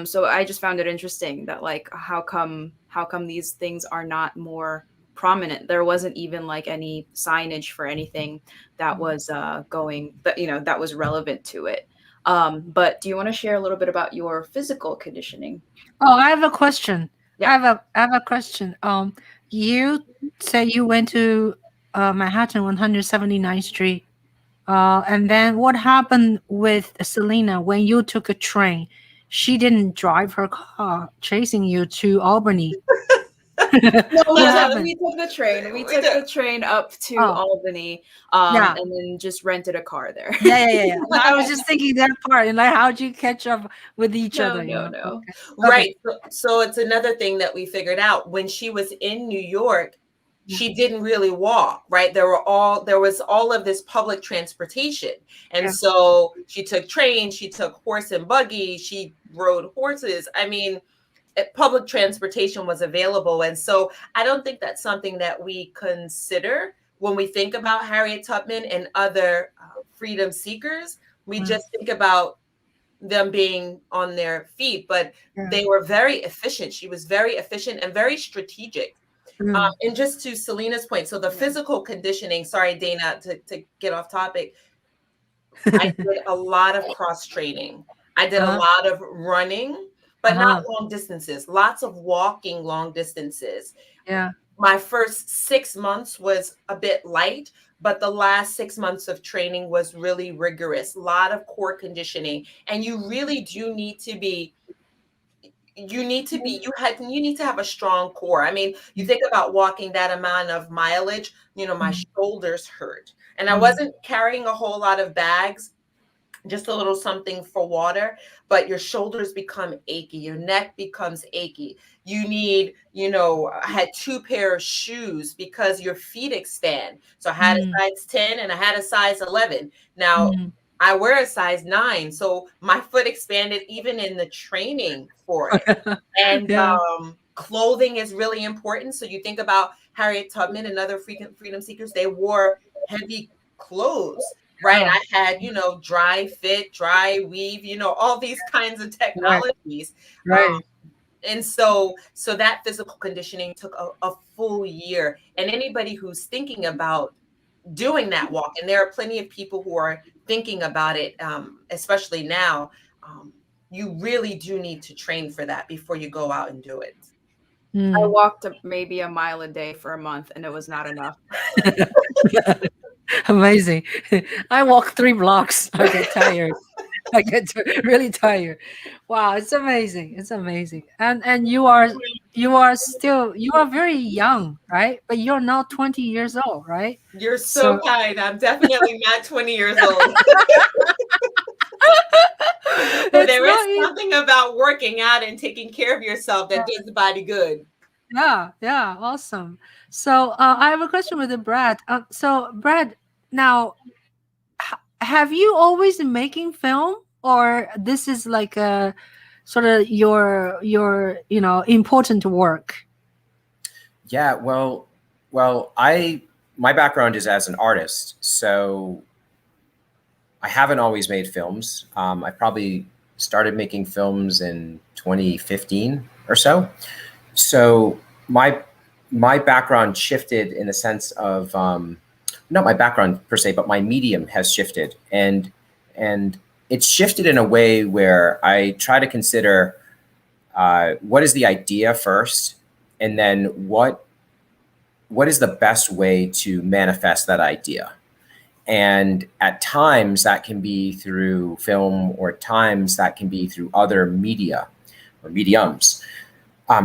So I just found it interesting that, like, how come these things are not more prominent? There wasn't even like any signage for anything that was going, that, you know, that was relevant to it. But do you want to share a little bit about your physical conditioning? Oh, I have a question. Yeah. I have a question. You say you went to Manhattan 179th Street. And then what happened with Selena when you took a train? She didn't drive her car chasing you to Albany. No, we took the train. We took the train up to Albany, Yeah. and then just rented a car there. Yeah. I was just thinking that part, and like, how'd you catch up with each other? No. Okay. Right. So it's another thing that we figured out. When she was in New York, she didn't really walk, right? There was all of this public transportation. And so she took trains, she took horse and buggy, she rode horses. I mean, public transportation was available. And so I don't think that's something that we consider when we think about Harriet Tubman and other freedom seekers. We just think about them being on their feet, but they were very efficient. She was very efficient and very strategic. And just to Selena's point, so the physical conditioning, sorry, Dayna, to get off topic, I did a lot of cross training. I did a lot of running, but not long distances, lots of walking long distances. Yeah. My first 6 months was a bit light, but the last 6 months of training was really rigorous, a lot of core conditioning. And you really do need to be, you need to have a strong core. I mean, you think about walking that amount of mileage, you know, my shoulders hurt. And I wasn't carrying a whole lot of bags, just a little something for water, but your shoulders become achy, your neck becomes achy. You need, you know, I had 2 pair of shoes because your feet expand. So I had a size 10 and I had a size 11. Now I wear a size 9, so my foot expanded even in the training for it. And clothing is really important. So you think about Harriet Tubman and other freedom seekers, they wore heavy clothes. Right. I had, you know, dry fit, dry weave, you know, all these kinds of technologies. Right. And so that physical conditioning took a full year. And anybody who's thinking about doing that walk, and there are plenty of people who are thinking about it, especially now, you really do need to train for that before you go out and do it. I walked maybe a mile a day for a month, and it was not enough. Amazing. I walk 3 blocks. I get tired. I get really tired. Wow, it's amazing. It's amazing. And you are very young, right? But you're now 20 years old, right? You're so kind. I'm definitely not 20 years old. But there is something about working out and taking care of yourself that does the body good. Yeah, awesome. So I have a question with Brad. So Brad, now, have you always been making film, or this is like a sort of your you know, important work? Yeah, well, my background is as an artist, so I haven't always made films. I probably started making films in 2015 or so. So my my background shifted in the sense of, not my background per se, but my medium has shifted. And it's shifted in a way where I try to consider what is the idea first, and then what is the best way to manifest that idea. And at times that can be through film, or at times that can be through other media or mediums.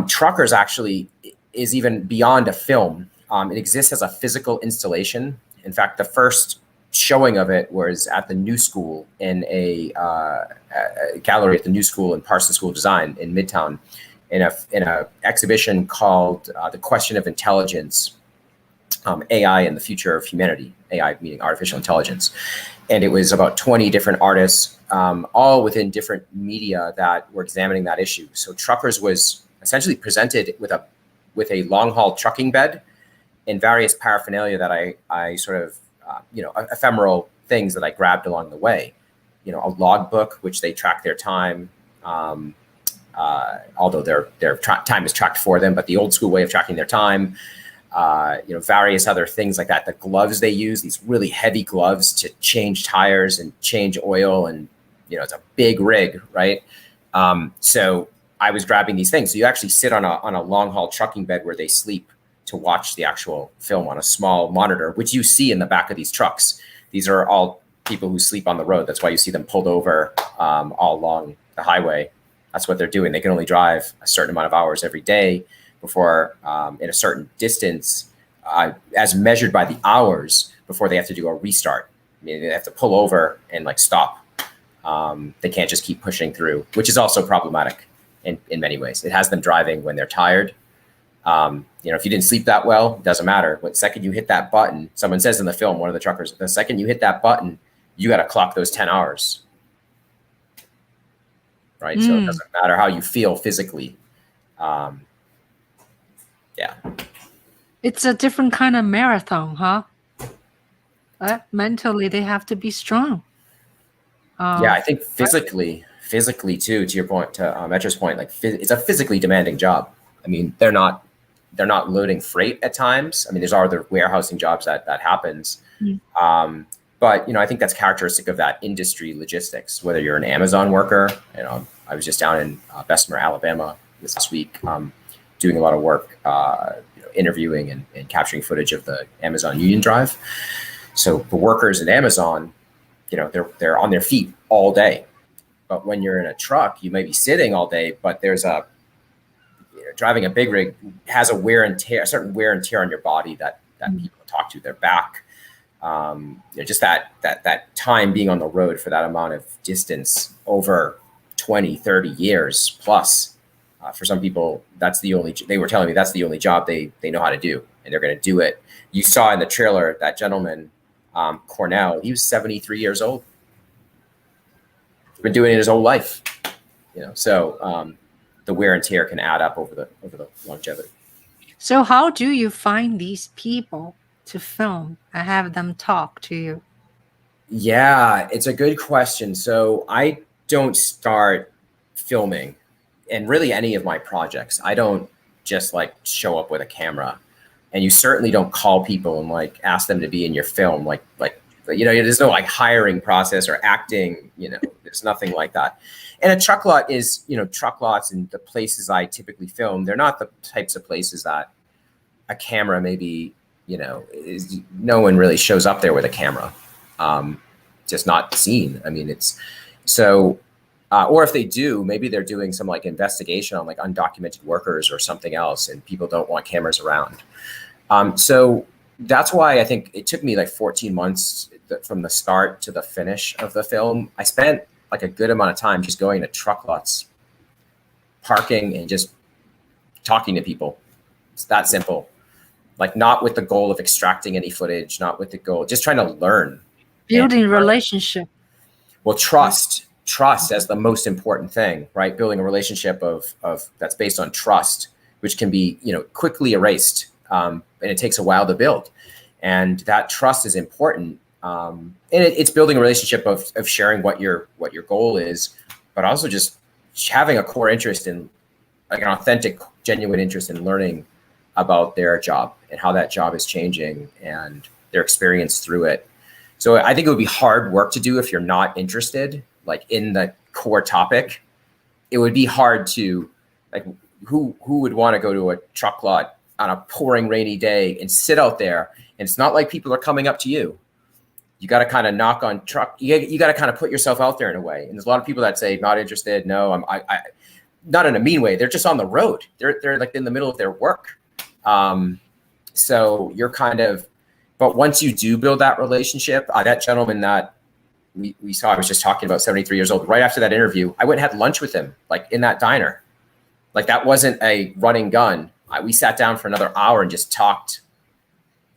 Truckers actually is even beyond a film. It exists as a physical installation. In fact, the first showing of it was at the New School in a gallery at the New School in Parsons School of Design in Midtown, in a exhibition called The Question of Intelligence, AI and the Future of Humanity, AI meaning artificial intelligence. And it was about 20 different artists, all within different media that were examining that issue. So Truckers was essentially presented with a long haul trucking bed and various paraphernalia that I sort of, ephemeral things that I grabbed along the way. A logbook, which they track their time, although their time is tracked for them, but the old school way of tracking their time. Various other things like that. The gloves they use, these really heavy gloves to change tires and change oil, and it's a big rig, right? So I was grabbing these things. So you actually sit on a long haul trucking bed where they sleep to watch the actual film on a small monitor, which you see in the back of these trucks. These are all people who sleep on the road. That's why you see them pulled over all along the highway. That's what they're doing. They can only drive a certain amount of hours every day before, in a certain distance, as measured by the hours, before they have to do a restart. I mean, they have to pull over and stop. They can't just keep pushing through, which is also problematic in many ways. It has them driving when they're tired. If you didn't sleep that well, it doesn't matter. The second you hit that button, someone says in the film, one of the truckers, the second you hit that button, you got to clock those 10 hours. Right? So it doesn't matter how you feel physically. Yeah. It's a different kind of marathon, huh? Mentally, they have to be strong. Yeah, I think physically too, to your point, to Metra's point, it's a physically demanding job. I mean, they're not loading freight at times. I mean, there's other warehousing jobs that happens. But, I think that's characteristic of that industry, logistics, whether you're an Amazon worker. I was just down in Bessemer, Alabama this last week, doing a lot of work, interviewing and capturing footage of the Amazon Union Drive. So the workers in Amazon, they're on their feet all day. But when you're in a truck, you may be sitting all day, but there's driving a big rig has a certain wear and tear on your body that people talk to, their back. Just that time being on the road for that amount of distance over 20, 30 years plus. For some people, they were telling me that's the only job they know how to do, and they're going to do it. You saw in the trailer, that gentleman, Cornell, he was 73 years old. He's been doing it his whole life, so the wear and tear can add up over the longevity. So how do you find these people to film and have them talk to you? Yeah, it's a good question. So I don't start filming, and really any of my projects, I don't just show up with a camera, and you certainly don't call people and ask them to be in your film. There's no hiring process or acting, there's nothing like that. And a truck lot is, truck lots and the places I typically film, they're not the types of places that a camera maybe, no one really shows up there with a camera. Just not seen. I mean, it's so, or if they do, maybe they're doing some investigation on undocumented workers or something else, and people don't want cameras around. So that's why I think it took me 14 months from the start to the finish of the film. I spent a good amount of time just going to truck lots, parking, and just talking to people. It's that simple. Not with the goal of extracting any footage, not with the goal, just trying to learn. Building relationship. Well, trust as the most important thing, right? Building a relationship of that's based on trust, which can be, quickly erased. And it takes a while to build. And that trust is important. And it's building a relationship of sharing what your goal is, but also just having a core interest in an authentic, genuine interest in learning about their job and how that job is changing and their experience through it. So I think it would be hard work to do if you're not interested, like in the core topic. It would be hard to, like, who would want to go to a truck lot on a pouring rainy day and sit out there? And it's not like people are coming up to you. You got to kind of knock on truck. You got to kind of put yourself out there in a way. And there's a lot of people that say not interested. No, I not in a mean way. They're just on the road. They're like in the middle of their work. So you're kind of, but once you do build that relationship, that gentleman that we saw, I was just talking about, 73 years old. Right after that interview, I went and had lunch with him, like in that diner. Like that wasn't a running gun. We sat down for another hour and just talked,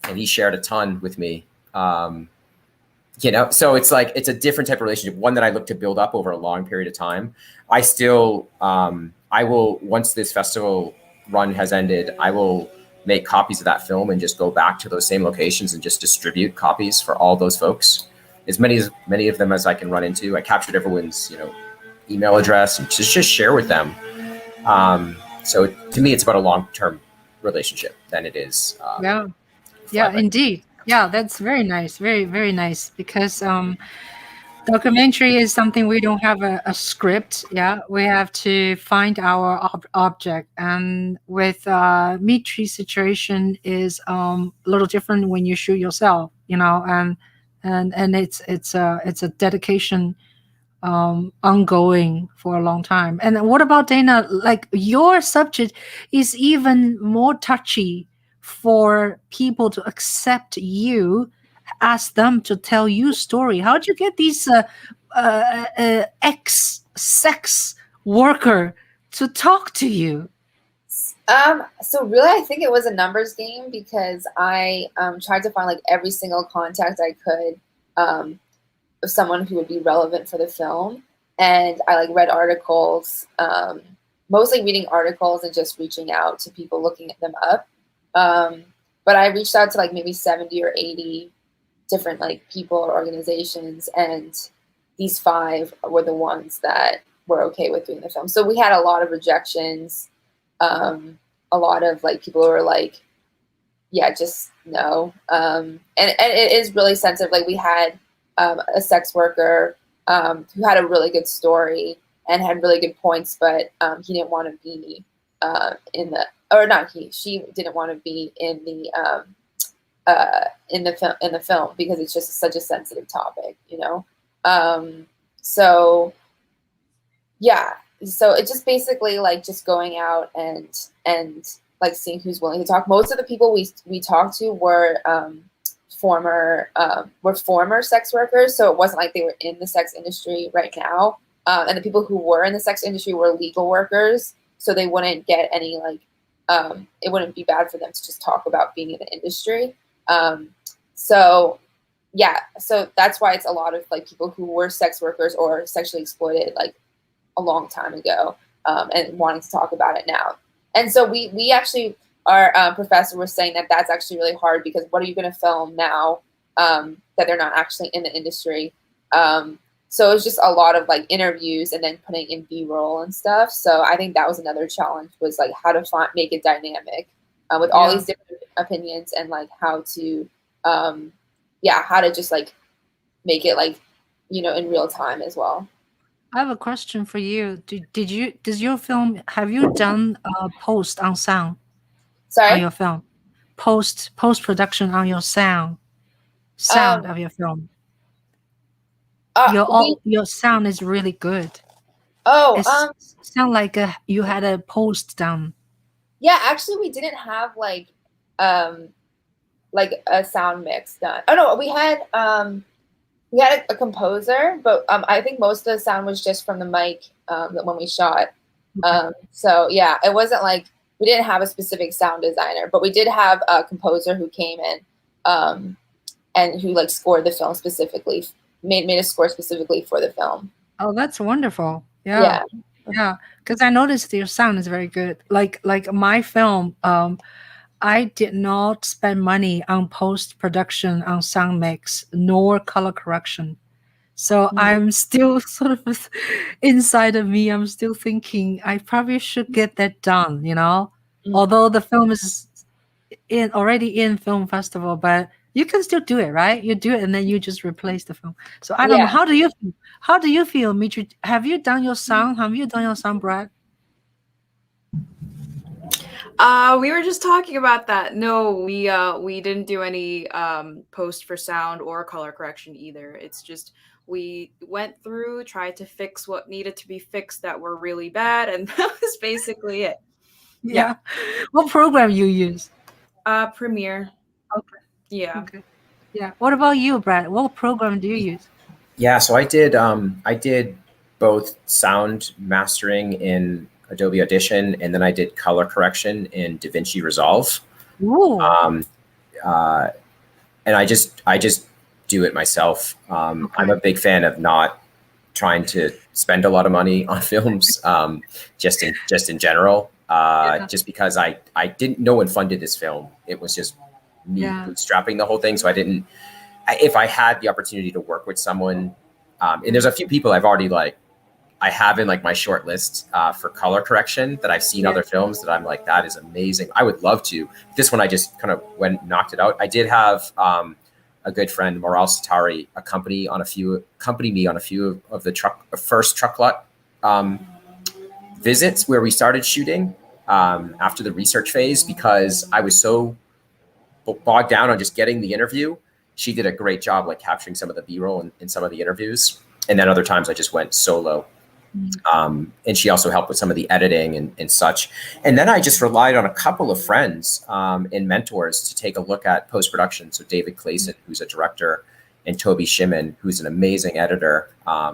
and he shared a ton with me. You know, so it's like, it's a different type of relationship, one that I look to build up over a long period of time. I still, I will, once this festival run has ended, I will make copies of that film and just go back to those same locations and just distribute copies for all those folks, as many of them as I can run into. I captured everyone's, you know, email address and just share with them. So to me, it's about a long-term relationship than it is. Yeah, indeed. Yeah, that's very nice. Very, very nice. Because documentary is something we don't have a script. Yeah, we have to find our object. And with Metra's situation is a little different when you shoot yourself, you know, and it's a dedication ongoing for a long time. And what about Dayna? Like, your subject is even more touchy for people to accept you, ask them to tell you story. How do you get these ex-sex worker to talk to you? So really, I think it was a numbers game, because I tried to find like every single contact I could of someone who would be relevant for the film. And I like read articles, mostly reading articles and just reaching out to people, looking at them up. But I reached out to like maybe 70 or 80 different like people or organizations, and these 5 were the ones that were okay with doing the film. So we had a lot of rejections, a lot of like people who were like, yeah, just no. And it is really sensitive. Like, we had a sex worker who had a really good story and had really good points, but he didn't want to be she didn't want to be in the film because it's just such a sensitive topic, you know? So yeah, so it's just basically like just going out and like seeing who's willing to talk. Most of the people we talked to were former sex workers, so it wasn't like they were in the sex industry right now. And the people who were in the sex industry were legal workers, so they wouldn't get any like, it wouldn't be bad for them to just talk about being in the industry. So yeah, so that's why it's a lot of like people who were sex workers or sexually exploited like a long time ago, and wanting to talk about it now. And so we actually, our professor was saying that that's actually really hard, because what are you going to film now that they're not actually in the industry? So it was just a lot of like interviews and then putting in B-roll and stuff. So I think that was another challenge, was like how to make it dynamic with all these different opinions, and like how to, how to just like make it like, you know, in real time as well. I have a question for you. Does your film, have you done post on sound? Sorry? On your film? Post-production on your sound of your film. Your sound is really good. Sound like you had a post done. Yeah, actually we didn't have like a sound mix done. Oh no, we had a composer, but I think most of the sound was just from the mic when we shot. So yeah, it wasn't like, we didn't have a specific sound designer, but we did have a composer who came in and who like scored the film specifically, made a score specifically for the film. Oh, that's wonderful. Yeah. Because I noticed your sound is very good. Like my film, I did not spend money on post-production, on sound mix, nor color correction. So I'm still sort of inside of me, I'm still thinking I probably should get that done, you know? Although the film is already in film festival, but you can still do it, right? You do it and then you just replace the film. So I don't know. Yeah. How do you feel? How do you feel, Mitri? Have you done your sound? Have you done your sound, Brad? We were just talking about that. No, we didn't do any post for sound or color correction either. It's just we went through, tried to fix what needed to be fixed that were really bad, and that was basically it. Yeah. What program you use? Premiere. Okay. Yeah. Okay. Yeah. What about you, Brad? What program do you use? Yeah, so I did both sound mastering in Adobe Audition, and then I did color correction in DaVinci Resolve. Ooh. And I just do it myself. I'm a big fan of not trying to spend a lot of money on films, just in general. Just because I didn't, no one funded this film. It was just me bootstrapping the whole thing. So if I had the opportunity to work with someone, and there's a few people I have in like my short list for color correction that I've seen other films that I'm like, that is amazing. I would love to. This one I just kind of knocked it out. I did have a good friend, Moral Satari, accompany me on a few of the first truck lot visits where we started shooting after the research phase, because I was so bogged down on just getting the interview. She did a great job like capturing some of the B-roll in some of the interviews. And then other times I just went solo. And she also helped with some of the editing and such. And then I just relied on a couple of friends and mentors to take a look at post-production. So David Clayson, who's a director, and Toby Shimon, who's an amazing editor. I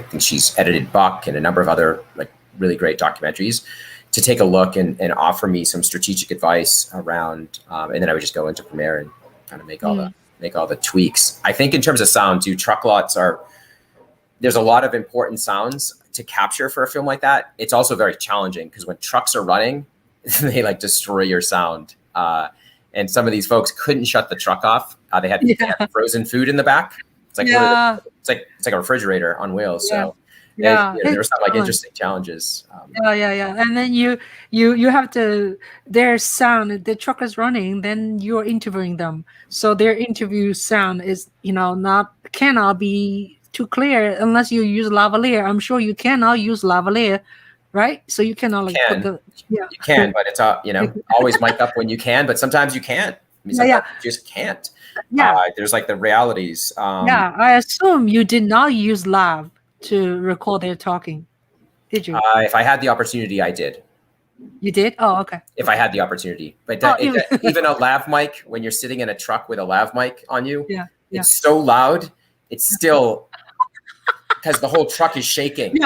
think she's edited Buck and a number of other like really great documentaries, to take a look and offer me some strategic advice around. And then I would just go into Premiere and kind of make all the tweaks. I think in terms of sound too, truck lots there's a lot of important sounds to capture for a film like that. It's also very challenging because when trucks are running, they like destroy your sound. And some of these folks couldn't shut the truck off. They had frozen food in the back. It's like it's like a refrigerator on wheels. So there were some like interesting challenges. And then you have to, their sound, the truck is running, then you're interviewing them. So their interview sound is, cannot be too clear unless you use lavalier. I'm sure you cannot use lavalier, right? So you cannot you can, but it's always mic up when you can, but sometimes you can't. I mean, sometimes you just can't. There's like the realities. I assume you did not use lav to record their talking, did you? If I had the opportunity, I did. You did? Oh, okay. If I had the opportunity, but even a lav mic, when you're sitting in a truck with a lav mic on you, it's so loud. It's still because the whole truck is shaking.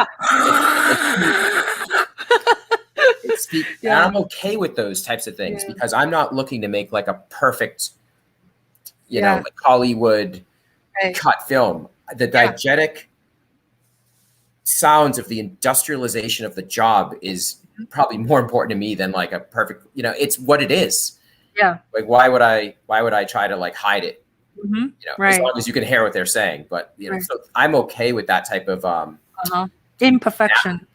And I'm okay with those types of things because I'm not looking to make like a perfect, like Hollywood cut film. The diegetic sounds of the industrialization of the job is probably more important to me than like a perfect, it's what it is. Yeah. Like, why would I try to like hide it? As long as you can hear what they're saying, but so I'm okay with that type of imperfection.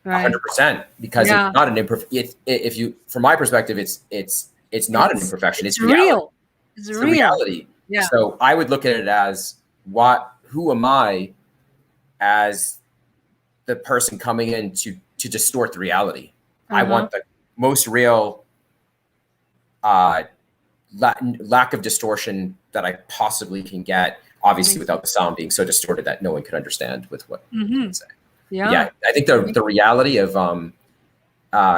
100%, because it's not an imperfect. If you, from my perspective, it's not an imperfection. It's real. It's a reality. Yeah. So I would look at it as who am I as the person coming in to distort the reality? I want the most real lack of distortion that I possibly can get, obviously without the sound being so distorted that no one could understand with what I'm saying. I think the reality of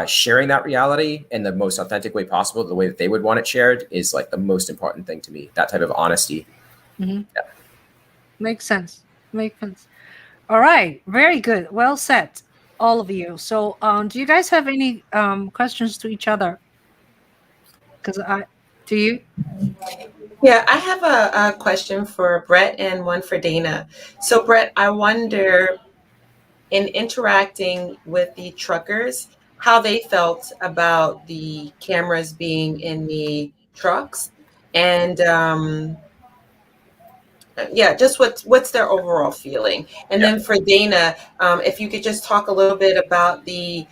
sharing that reality in the most authentic way possible, the way that they would want it shared, is like the most important thing to me. That type of honesty. Makes sense. All right, very good. Well said, all of you. So do you guys have any questions to each other? Do you? Yeah, I have a question for Brett and one for Dayna. So Brett, I wonder, in interacting with the truckers, how they felt about the cameras being in the trucks, and just what's their overall feeling. And then for Dayna, if you could just talk a little bit about the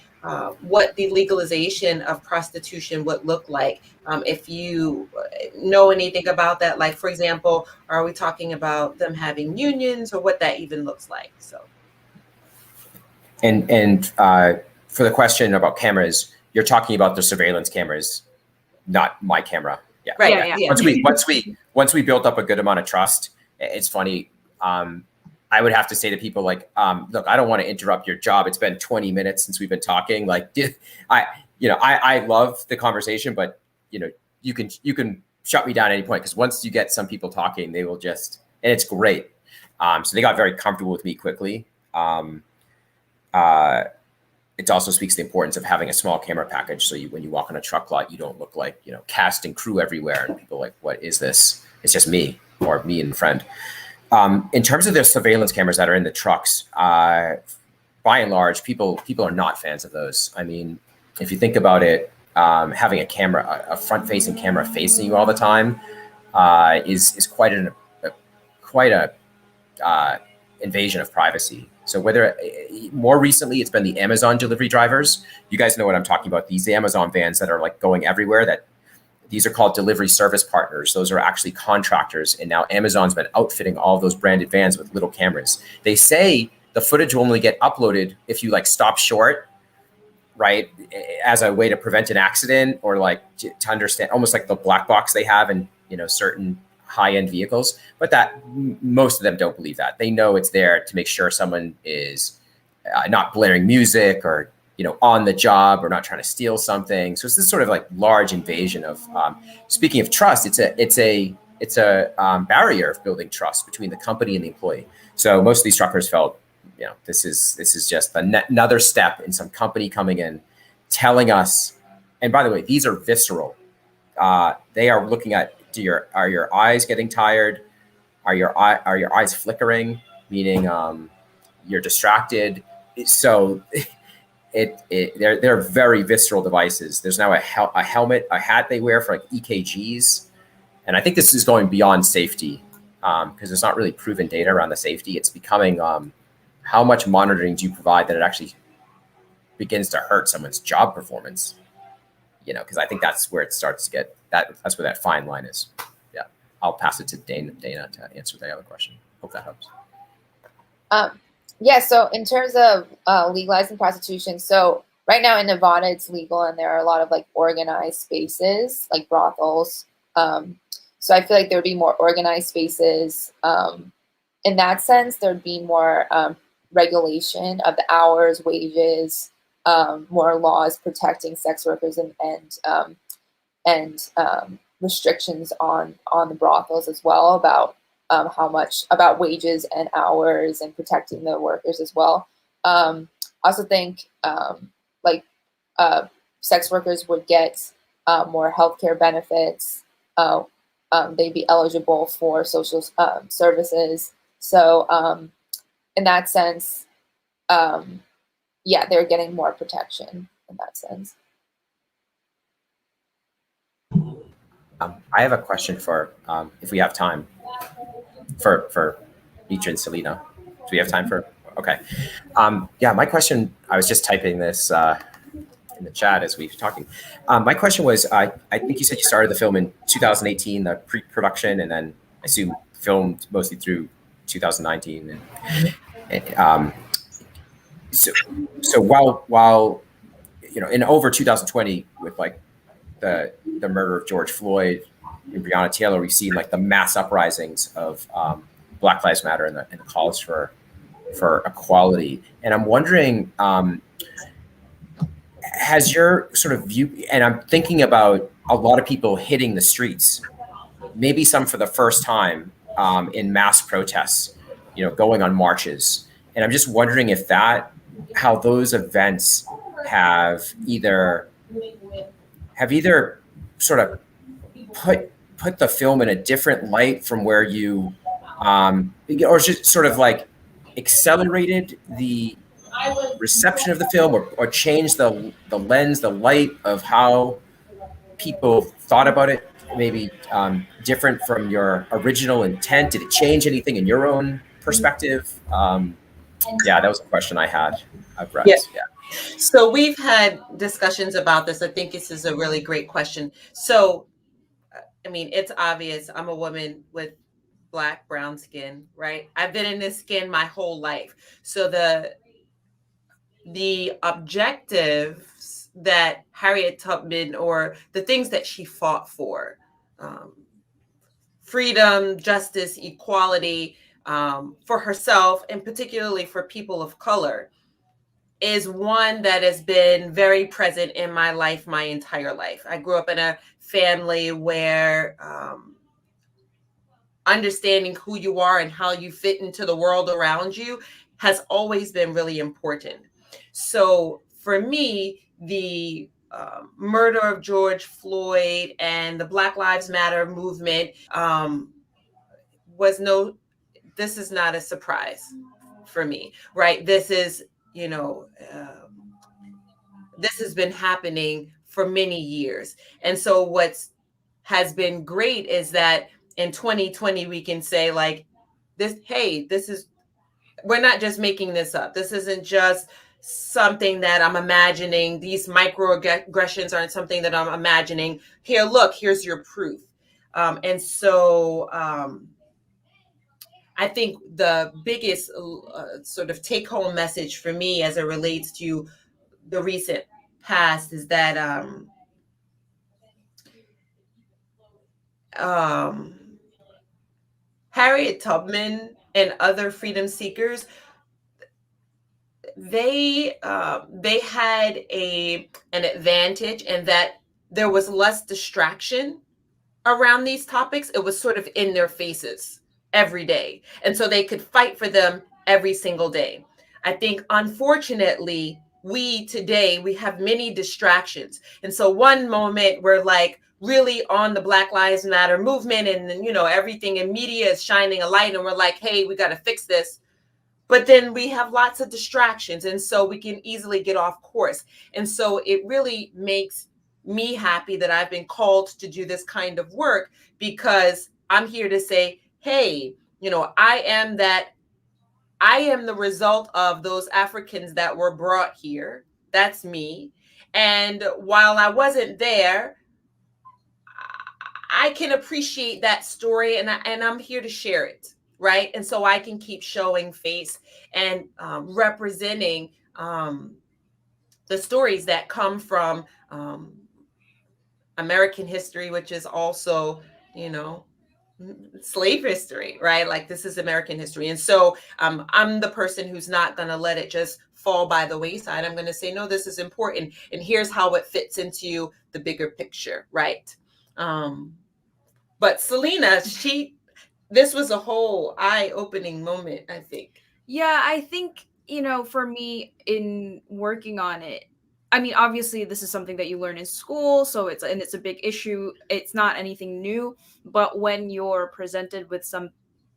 what the legalization of prostitution would look like. If you know anything about that, like for example, are we talking about them having unions or what that even looks like? So. And for the question about cameras, you're talking about the surveillance cameras, not my camera. Yeah. Right. Yeah. Once we built up a good amount of trust, it's funny. I would have to say to people like, look, I don't want to interrupt your job. It's been 20 minutes since we've been talking. Like, I love the conversation, but you can shut me down at any point, because once you get some people talking, they will just, and it's great. So they got very comfortable with me quickly. It also speaks to the importance of having a small camera package. So when you walk on a truck lot, you don't look like, cast and crew everywhere. And people are like, what is this? It's just me, or me and a friend. In terms of the surveillance cameras that are in the trucks, by and large, people are not fans of those. I mean, if you think about it, having a front-facing camera facing you all the time is quite a invasion of privacy. So whether more recently it's been the Amazon delivery drivers, you guys know what I'm talking about. These Amazon vans that are like going everywhere. These are called delivery service partners. Those are actually contractors. And now Amazon's been outfitting all of those branded vans with little cameras. They say the footage will only get uploaded if you stop short, right? As a way to prevent an accident, or to understand, almost like the black box they have in, certain high-end vehicles. But most of them don't believe that. They know it's there to make sure someone is not blaring music, or on the job, or not trying to steal something. So it's this sort of large invasion of, speaking of trust, it's a barrier of building trust between the company and the employee. So most of these truckers felt, this is just another step in some company coming in, telling us, and by the way, these are visceral. They are looking at, are your eyes getting tired? Are your eyes flickering? Meaning you're distracted. So they're very visceral devices. There's now a helmet, a hat they wear for EKGs. And I think this is going beyond safety, because there's not really proven data around the safety. It's becoming how much monitoring do you provide that it actually begins to hurt someone's job performance? Because I think that's where it starts to get, that's where that fine line is. Yeah. I'll pass it to Dayna to answer the other question. Hope that helps. Yeah, so in terms of legalizing prostitution, so right now in Nevada it's legal, and there are a lot of organized spaces like brothels. So I feel like there would be more organized spaces. In that sense, there'd be more regulation of the hours, wages, more laws protecting sex workers, and restrictions on the brothels as well, about about wages and hours, and protecting the workers as well. I also think sex workers would get more healthcare benefits. They'd be eligible for social services. So in that sense, yeah, they're getting more protection in that sense. I have a question for, if we have time, for Metra and Selena. Do we have time for? Okay. Yeah, my question, I was just typing this in the chat as we were talking. My question was, I think you said you started the film in 2018, the pre-production, and then I assume filmed mostly through 2019. So while in over 2020, with the murder of George Floyd and Breonna Taylor, we've seen the mass uprisings of Black Lives Matter and the calls for equality. And I'm wondering, has your sort of view, and I'm thinking about a lot of people hitting the streets, maybe some for the first time, in mass protests, going on marches. And I'm just wondering if how those events have either sort of put the film in a different light from where you, or just sort of accelerated the reception of the film, or changed the lens, the light of how people thought about it, maybe different from your original intent? Did it change anything in your own perspective? Yeah, that was a question I had. Yes. Yeah. So we've had discussions about this. I think this is a really great question. So, I mean, it's obvious I'm a woman with Black, brown skin, right? I've been in this skin my whole life. So the objectives that Harriet Tubman, or the things that she fought for, freedom, justice, equality, for herself, and particularly for people of color, is one that has been very present in my life my entire life. I grew up in a family where understanding who you are and how you fit into the world around you has always been really important. So for me, the murder of George Floyd and the Black Lives Matter movement this is not a surprise for me, right? This is, this has been happening for many years. And so what's has been great is that in 2020, we can say like this, hey, we're not just making this up. This isn't just something that I'm imagining. These microaggressions aren't something that I'm imagining. Here, look, here's your proof. And so I think the biggest sort of take home message for me as it relates to the recent past is that Harriet Tubman and other freedom seekers, they had an advantage in that there was less distraction around these topics. It was sort of in their faces every day, and so they could fight for them every single day. I think, unfortunately, we have many distractions, and so one moment we're like really on the Black Lives Matter movement, and everything in media is shining a light, and we're like, hey, we got to fix this. But then we have lots of distractions, and so we can easily get off course. And so it really makes me happy that I've been called to do this kind of work, because I'm here to say, hey, I am the result of those Africans that were brought here. That's me. And while I wasn't there, I can appreciate that story, and I'm here to share it. Right. And so I can keep showing face and representing the stories that come from American history, which is also, slave history, right? Like, this is American history. And so I'm the person who's not going to let it just fall by the wayside. I'm going to say, no, this is important. And here's how it fits into the bigger picture. Right. But Selena, this was a whole eye-opening moment, I think. Yeah, I think, for me in working on it, I mean, obviously this is something that you learn in school, so it's a big issue. It's not anything new, but when you're presented with some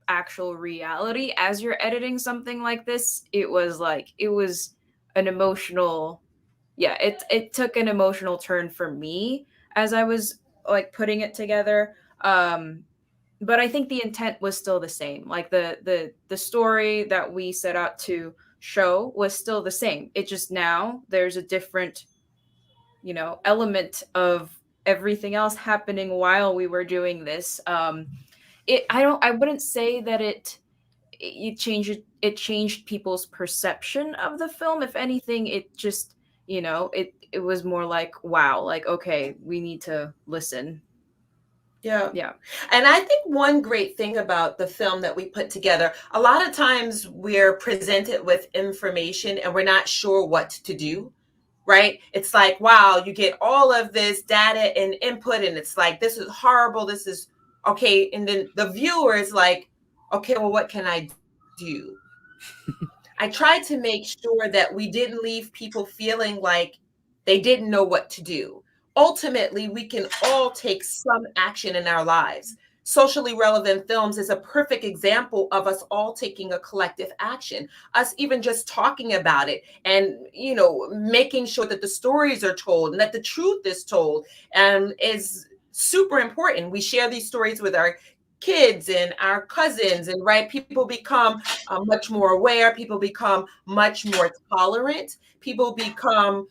actual reality as you're editing something like this, it was an emotional, it took an emotional turn for me as I was like putting it together. But I think the intent was still the same. Like the story that we set out to show was still the same. It just now there's a different, element of everything else happening while we were doing this. I wouldn't say that it changed people's perception of the film. If anything, it just, it was more like, wow, like, okay, we need to listen. Yeah. And I think one great thing about the film that we put together, a lot of times we're presented with information and we're not sure what to do, right? It's like, wow, you get all of this data and input, and it's like, this is horrible. This is okay. And then the viewer is like, okay, well, what can I do? I tried to make sure that we didn't leave people feeling like they didn't know what to do. Ultimately, we can all take some action in our lives. Socially relevant films is a perfect example of us all taking a collective action, us even just talking about it and, making sure that the stories are told and that the truth is told, is super important. We share these stories with our kids and our cousins, and right, people become much more aware, people become much more tolerant, people become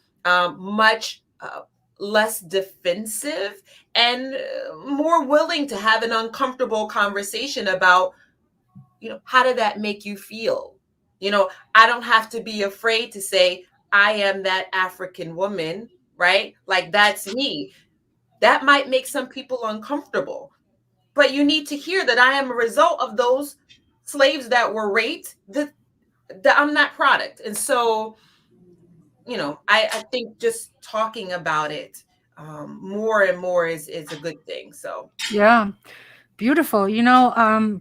much less defensive and more willing to have an uncomfortable conversation about, how did that make you feel? I don't have to be afraid to say I am that African woman, right? Like, that's me. That might make some people uncomfortable, but you need to hear that I am a result of those slaves that were raped, that I'm that product. And so, I think just talking about it more and more is a good thing. So Yeah. Beautiful.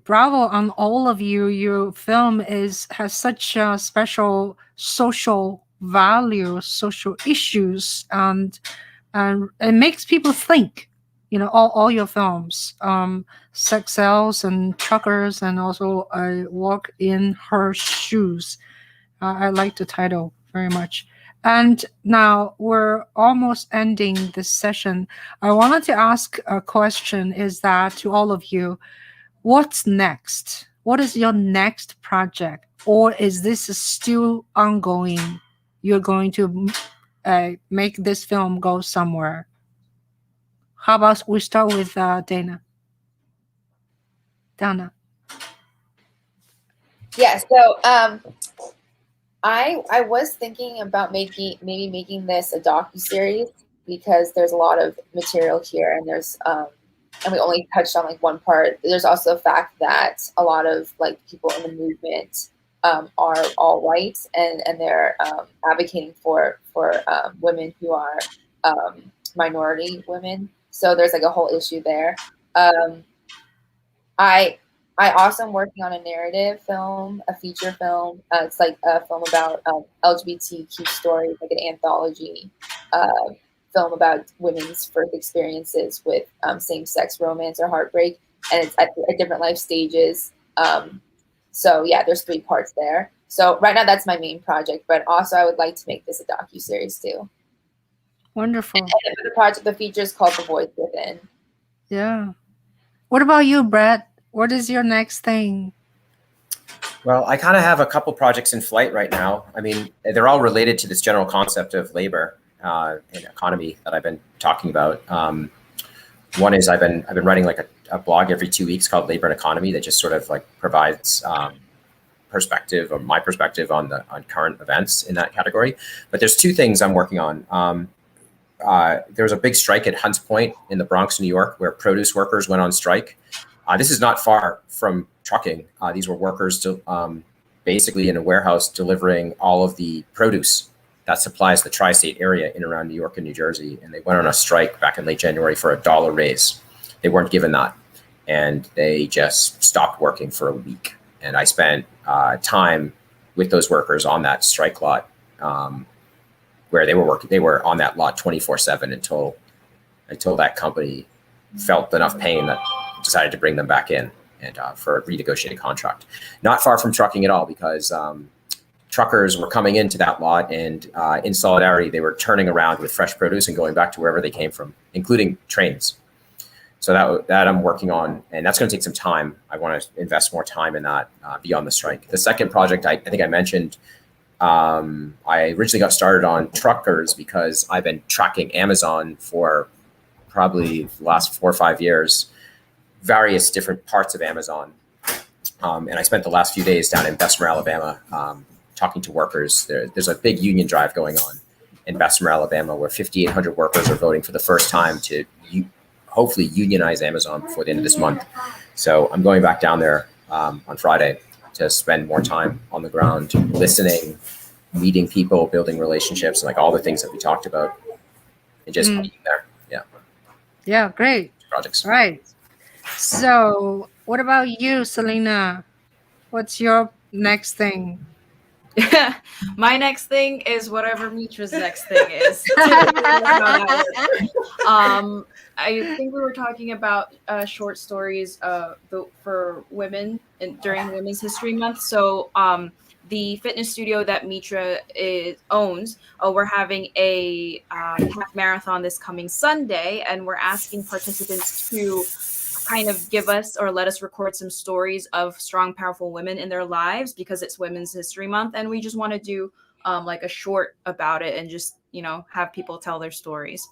Bravo on all of you. Your film has such a special social value, social issues, and it makes people think. All your films, Sex Cells and Truckers, and also Walk in Her Shoes. I like the title very much. And now we're almost ending this session. I wanted to ask a question, is that to all of you, what's next? What is your next project? Or is this still ongoing? You're going to make this film go somewhere? How about we start with Dayna? Yeah, so I was thinking about maybe making this a docuseries, because there's a lot of material here, and there's and we only touched on like one part. There's also the fact that a lot of like people in the movement are all white, and they're advocating for women who are minority women. So there's like a whole issue there. I also am working on a narrative film, a feature film. It's like a film about LGBTQ stories, like an anthology film about women's first experiences with same-sex romance or heartbreak, and it's at different life stages. So yeah, there's 3 parts there. So right now that's my main project, but also I would like to make this a docuseries too. Wonderful. And the project, the feature is called The Voice Within. Yeah. What about you, Brett? What is your next thing? Well, I kind of have a couple projects in flight right now. I mean, they're all related to this general concept of labor and economy that I've been talking about. One is I've been writing like a blog every 2 weeks called Labor and Economy that just sort of like provides perspective, or my perspective on current events in that category. But there's 2 things I'm working on. There was a big strike at Hunts Point in the Bronx, New York, where produce workers went on strike. This is not far from trucking. These were workers basically in a warehouse delivering all of the produce that supplies the tri-state area in around New York and New Jersey. And they went on a strike back in late January for a $1 raise. They weren't given that. And they just stopped working for a week. And I spent time with those workers on that strike lot, where they were working. They were on that lot 24/7 until that company felt enough pain that decided to bring them back in and for a renegotiated contract. Not far from trucking at all, because truckers were coming into that lot, and in solidarity, they were turning around with fresh produce and going back to wherever they came from, including trains. So that I'm working on, and that's going to take some time. I want to invest more time in that beyond the strike. The second project I think I mentioned, I originally got started on truckers because I've been tracking Amazon for probably the last 4 or 5 years, various different parts of Amazon. And I spent the last few days down in Bessemer, Alabama, talking to workers. There's a big union drive going on in Bessemer, Alabama, where 5,800 workers are voting for the first time to hopefully unionize Amazon before the end of this month. So I'm going back down there on Friday to spend more time on the ground, listening, meeting people, building relationships, and like all the things that we talked about, and just being there. Yeah. Yeah, great. Projects. Right. So what about you, Selena? What's your next thing? My next thing is whatever Metra's next thing is. I think we were talking about short stories for women during Women's History Month. So the fitness studio that Metra owns, we're having a half marathon this coming Sunday, and we're asking participants to kind of give us or let us record some stories of strong, powerful women in their lives, because it's Women's History Month, and we just want to do like a short about it and just, you know, have people tell their stories.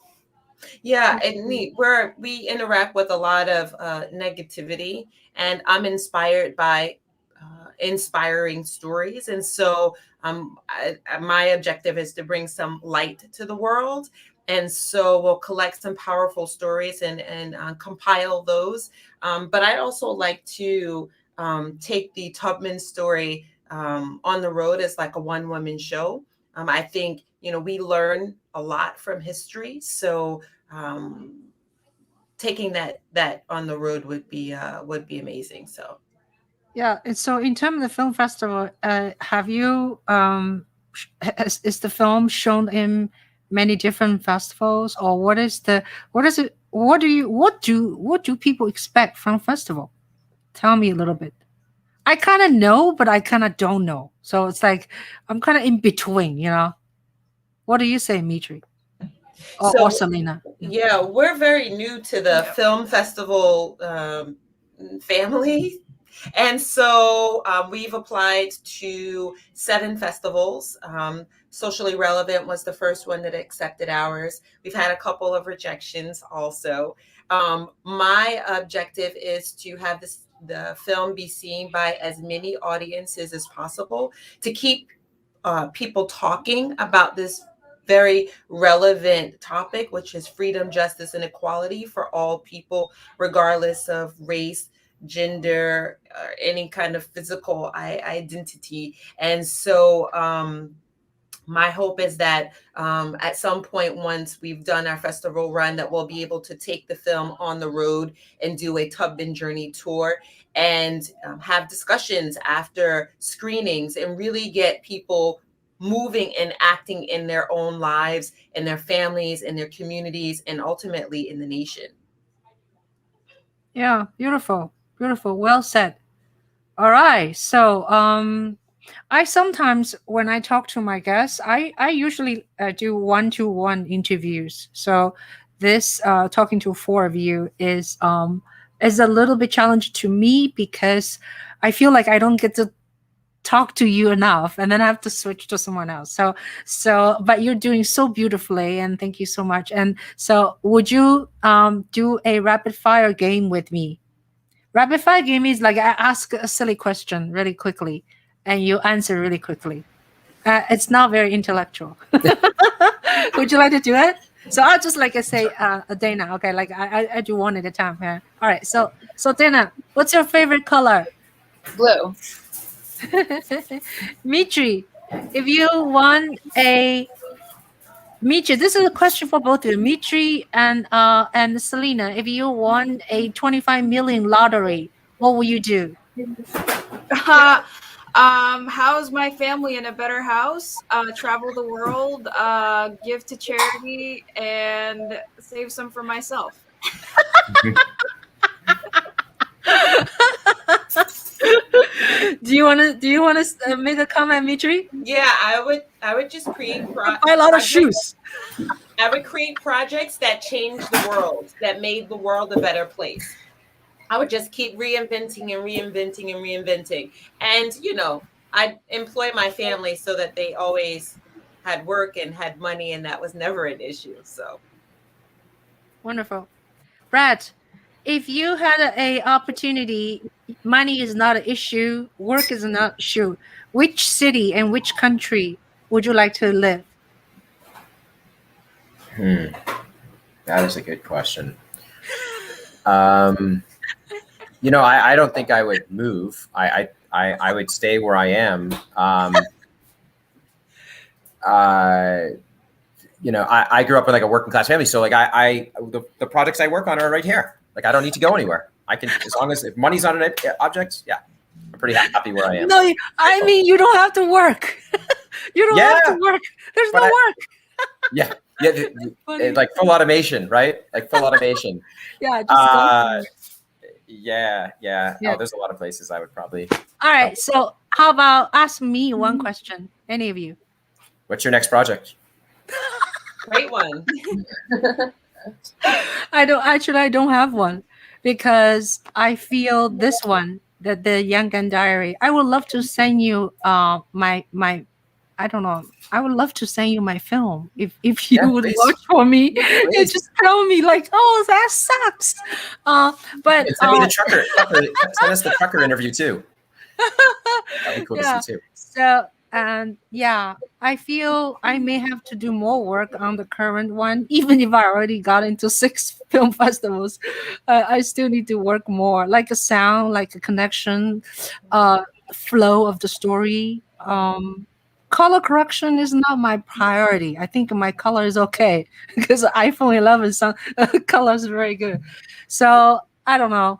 Yeah, and we interact with a lot of negativity, and I'm inspired by inspiring stories, and so my objective is to bring some light to the world, and so we'll collect some powerful stories and compile those. But I'd also like to take the Tubman story on the road as like a one-woman show. I think, you know, we learn a lot from history, so taking that on the road would be amazing. So Yeah, and so in terms of the film festival, have you is the film shown in many different festivals, or what do people expect from festival? Tell me a little bit. I kind of know, but I kind of don't know. So it's like I'm kind of in between, you know. What do you say, Mitri? Or Selena? Yeah, we're very new to the film festival family. And so we've applied to 7 festivals. Socially Relevant was the first one that accepted ours. We've had a couple of rejections also. My objective is to have the film be seen by as many audiences as possible, to keep people talking about this very relevant topic, which is freedom, justice, and equality for all people, regardless of race, gender, or any kind of physical identity. And so my hope is that at some point, once we've done our festival run, that we'll be able to take the film on the road and do a Tubman Journey tour and have discussions after screenings and really get people moving and acting in their own lives, in their families, in their communities, and ultimately in the nation. Yeah, beautiful. Beautiful. Well said. All right. So I sometimes, when I talk to my guests, I usually do one-to-one interviews. So this talking to 4 of you is a little bit challenging to me, because I feel like I don't get to talk to you enough, and then I have to switch to someone else. So but you're doing so beautifully, and thank you so much. And so would you do a rapid fire game with me? Rapid fire game is like I ask a silly question really quickly and you answer really quickly. It's not very intellectual. Would you like to do it? So I'll just like I say, Dayna. Okay, like I do one at a time here. All right. So Dayna, what's your favorite color? Blue. Mitri, if you won a Mitri, this is a question for both of you, Mitri and Selena. If you won a 25 million lottery, what will you do? House my family in a better house, travel the world, give to charity, and save some for myself. Do you want to make a comment, Mitri? Yeah, I would just create buy a lot of shoes. I would create projects that changed the world, that made the world a better place. I would just keep reinventing and reinventing and reinventing. And, you know, I'd employ my family so that they always had work and had money, and that was never an issue. So wonderful. Brad, if you had a opportunity, money is not an issue, work is not an issue, which city and which country would you like to live? That is a good question. You know, I don't think I would move. I would stay where I am. You know, I grew up with like a working class family, so like the projects I work on are right here. Like I don't need to go anywhere. I can, as long as if money's not an object, yeah, I'm pretty happy where I am. No, I mean you don't have to work. You don't have to work. There's no work. Yeah. Like full automation, right? Like full automation. Yeah. Just yeah. Oh, there's a lot of places I would probably. All right. So how about ask me one question? Any of you? What's your next project? Great one. I don't have one. because I feel this one, the Young Gun Diary. I would love to send you my I don't know. I would love to send you my film if you would please. watch for me and Please. just tell me like, oh, that sucks. But Send me the trucker. Send us the trucker interview too. That'd be cool to see too. So, and yeah, I feel I may have to do more work on the current one, even if I already got into 6 film festivals. I still need to work more, like a sound, like a connection, flow of the story. Color correction is not my priority. I think my color is okay because iPhone 11 color is very good. So I don't know.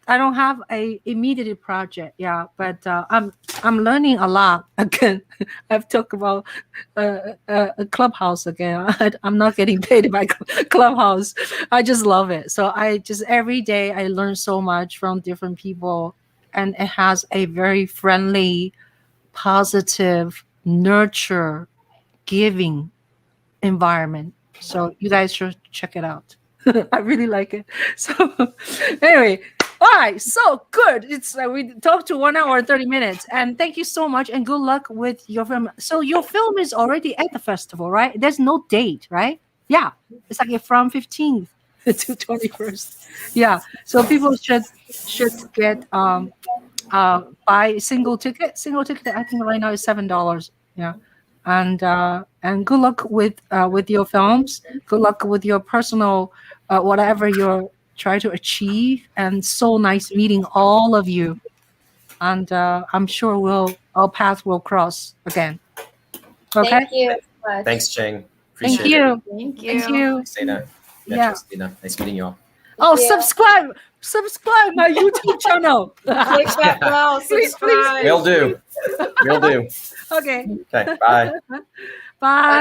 I don't have a immediate project, but I'm learning a lot again. I've talked about a Clubhouse again. I'm not getting paid by Clubhouse. I just love it. So I just every day I learn so much from different people, and it has a very friendly, positive, nurture, giving environment. So you guys should check it out. I really like it. So anyway, all right, so good. It's we talked to 1 hour and 30 minutes, and thank you so much, and good luck with your film. So your film is already at the festival, right? There's no date, right? Yeah, it's like from 15th to 21st. Yeah, so people should get buy single ticket. Single ticket, I think right now is $7. Yeah, and good luck with your films. Good luck with your personal whatever you're trying to achieve. And so nice meeting all of you. And I'm sure our paths will cross again. Okay. Thank you so much. Thanks, Ching. Thank Appreciate you. it. Thank you. Thank you. Thanks, Dayna. Yeah. Selena. Nice meeting you all. Oh, subscribe my YouTube channel. Click that bell. Please, Subscribe. Will do. Will do. Okay. Okay. Bye. Bye.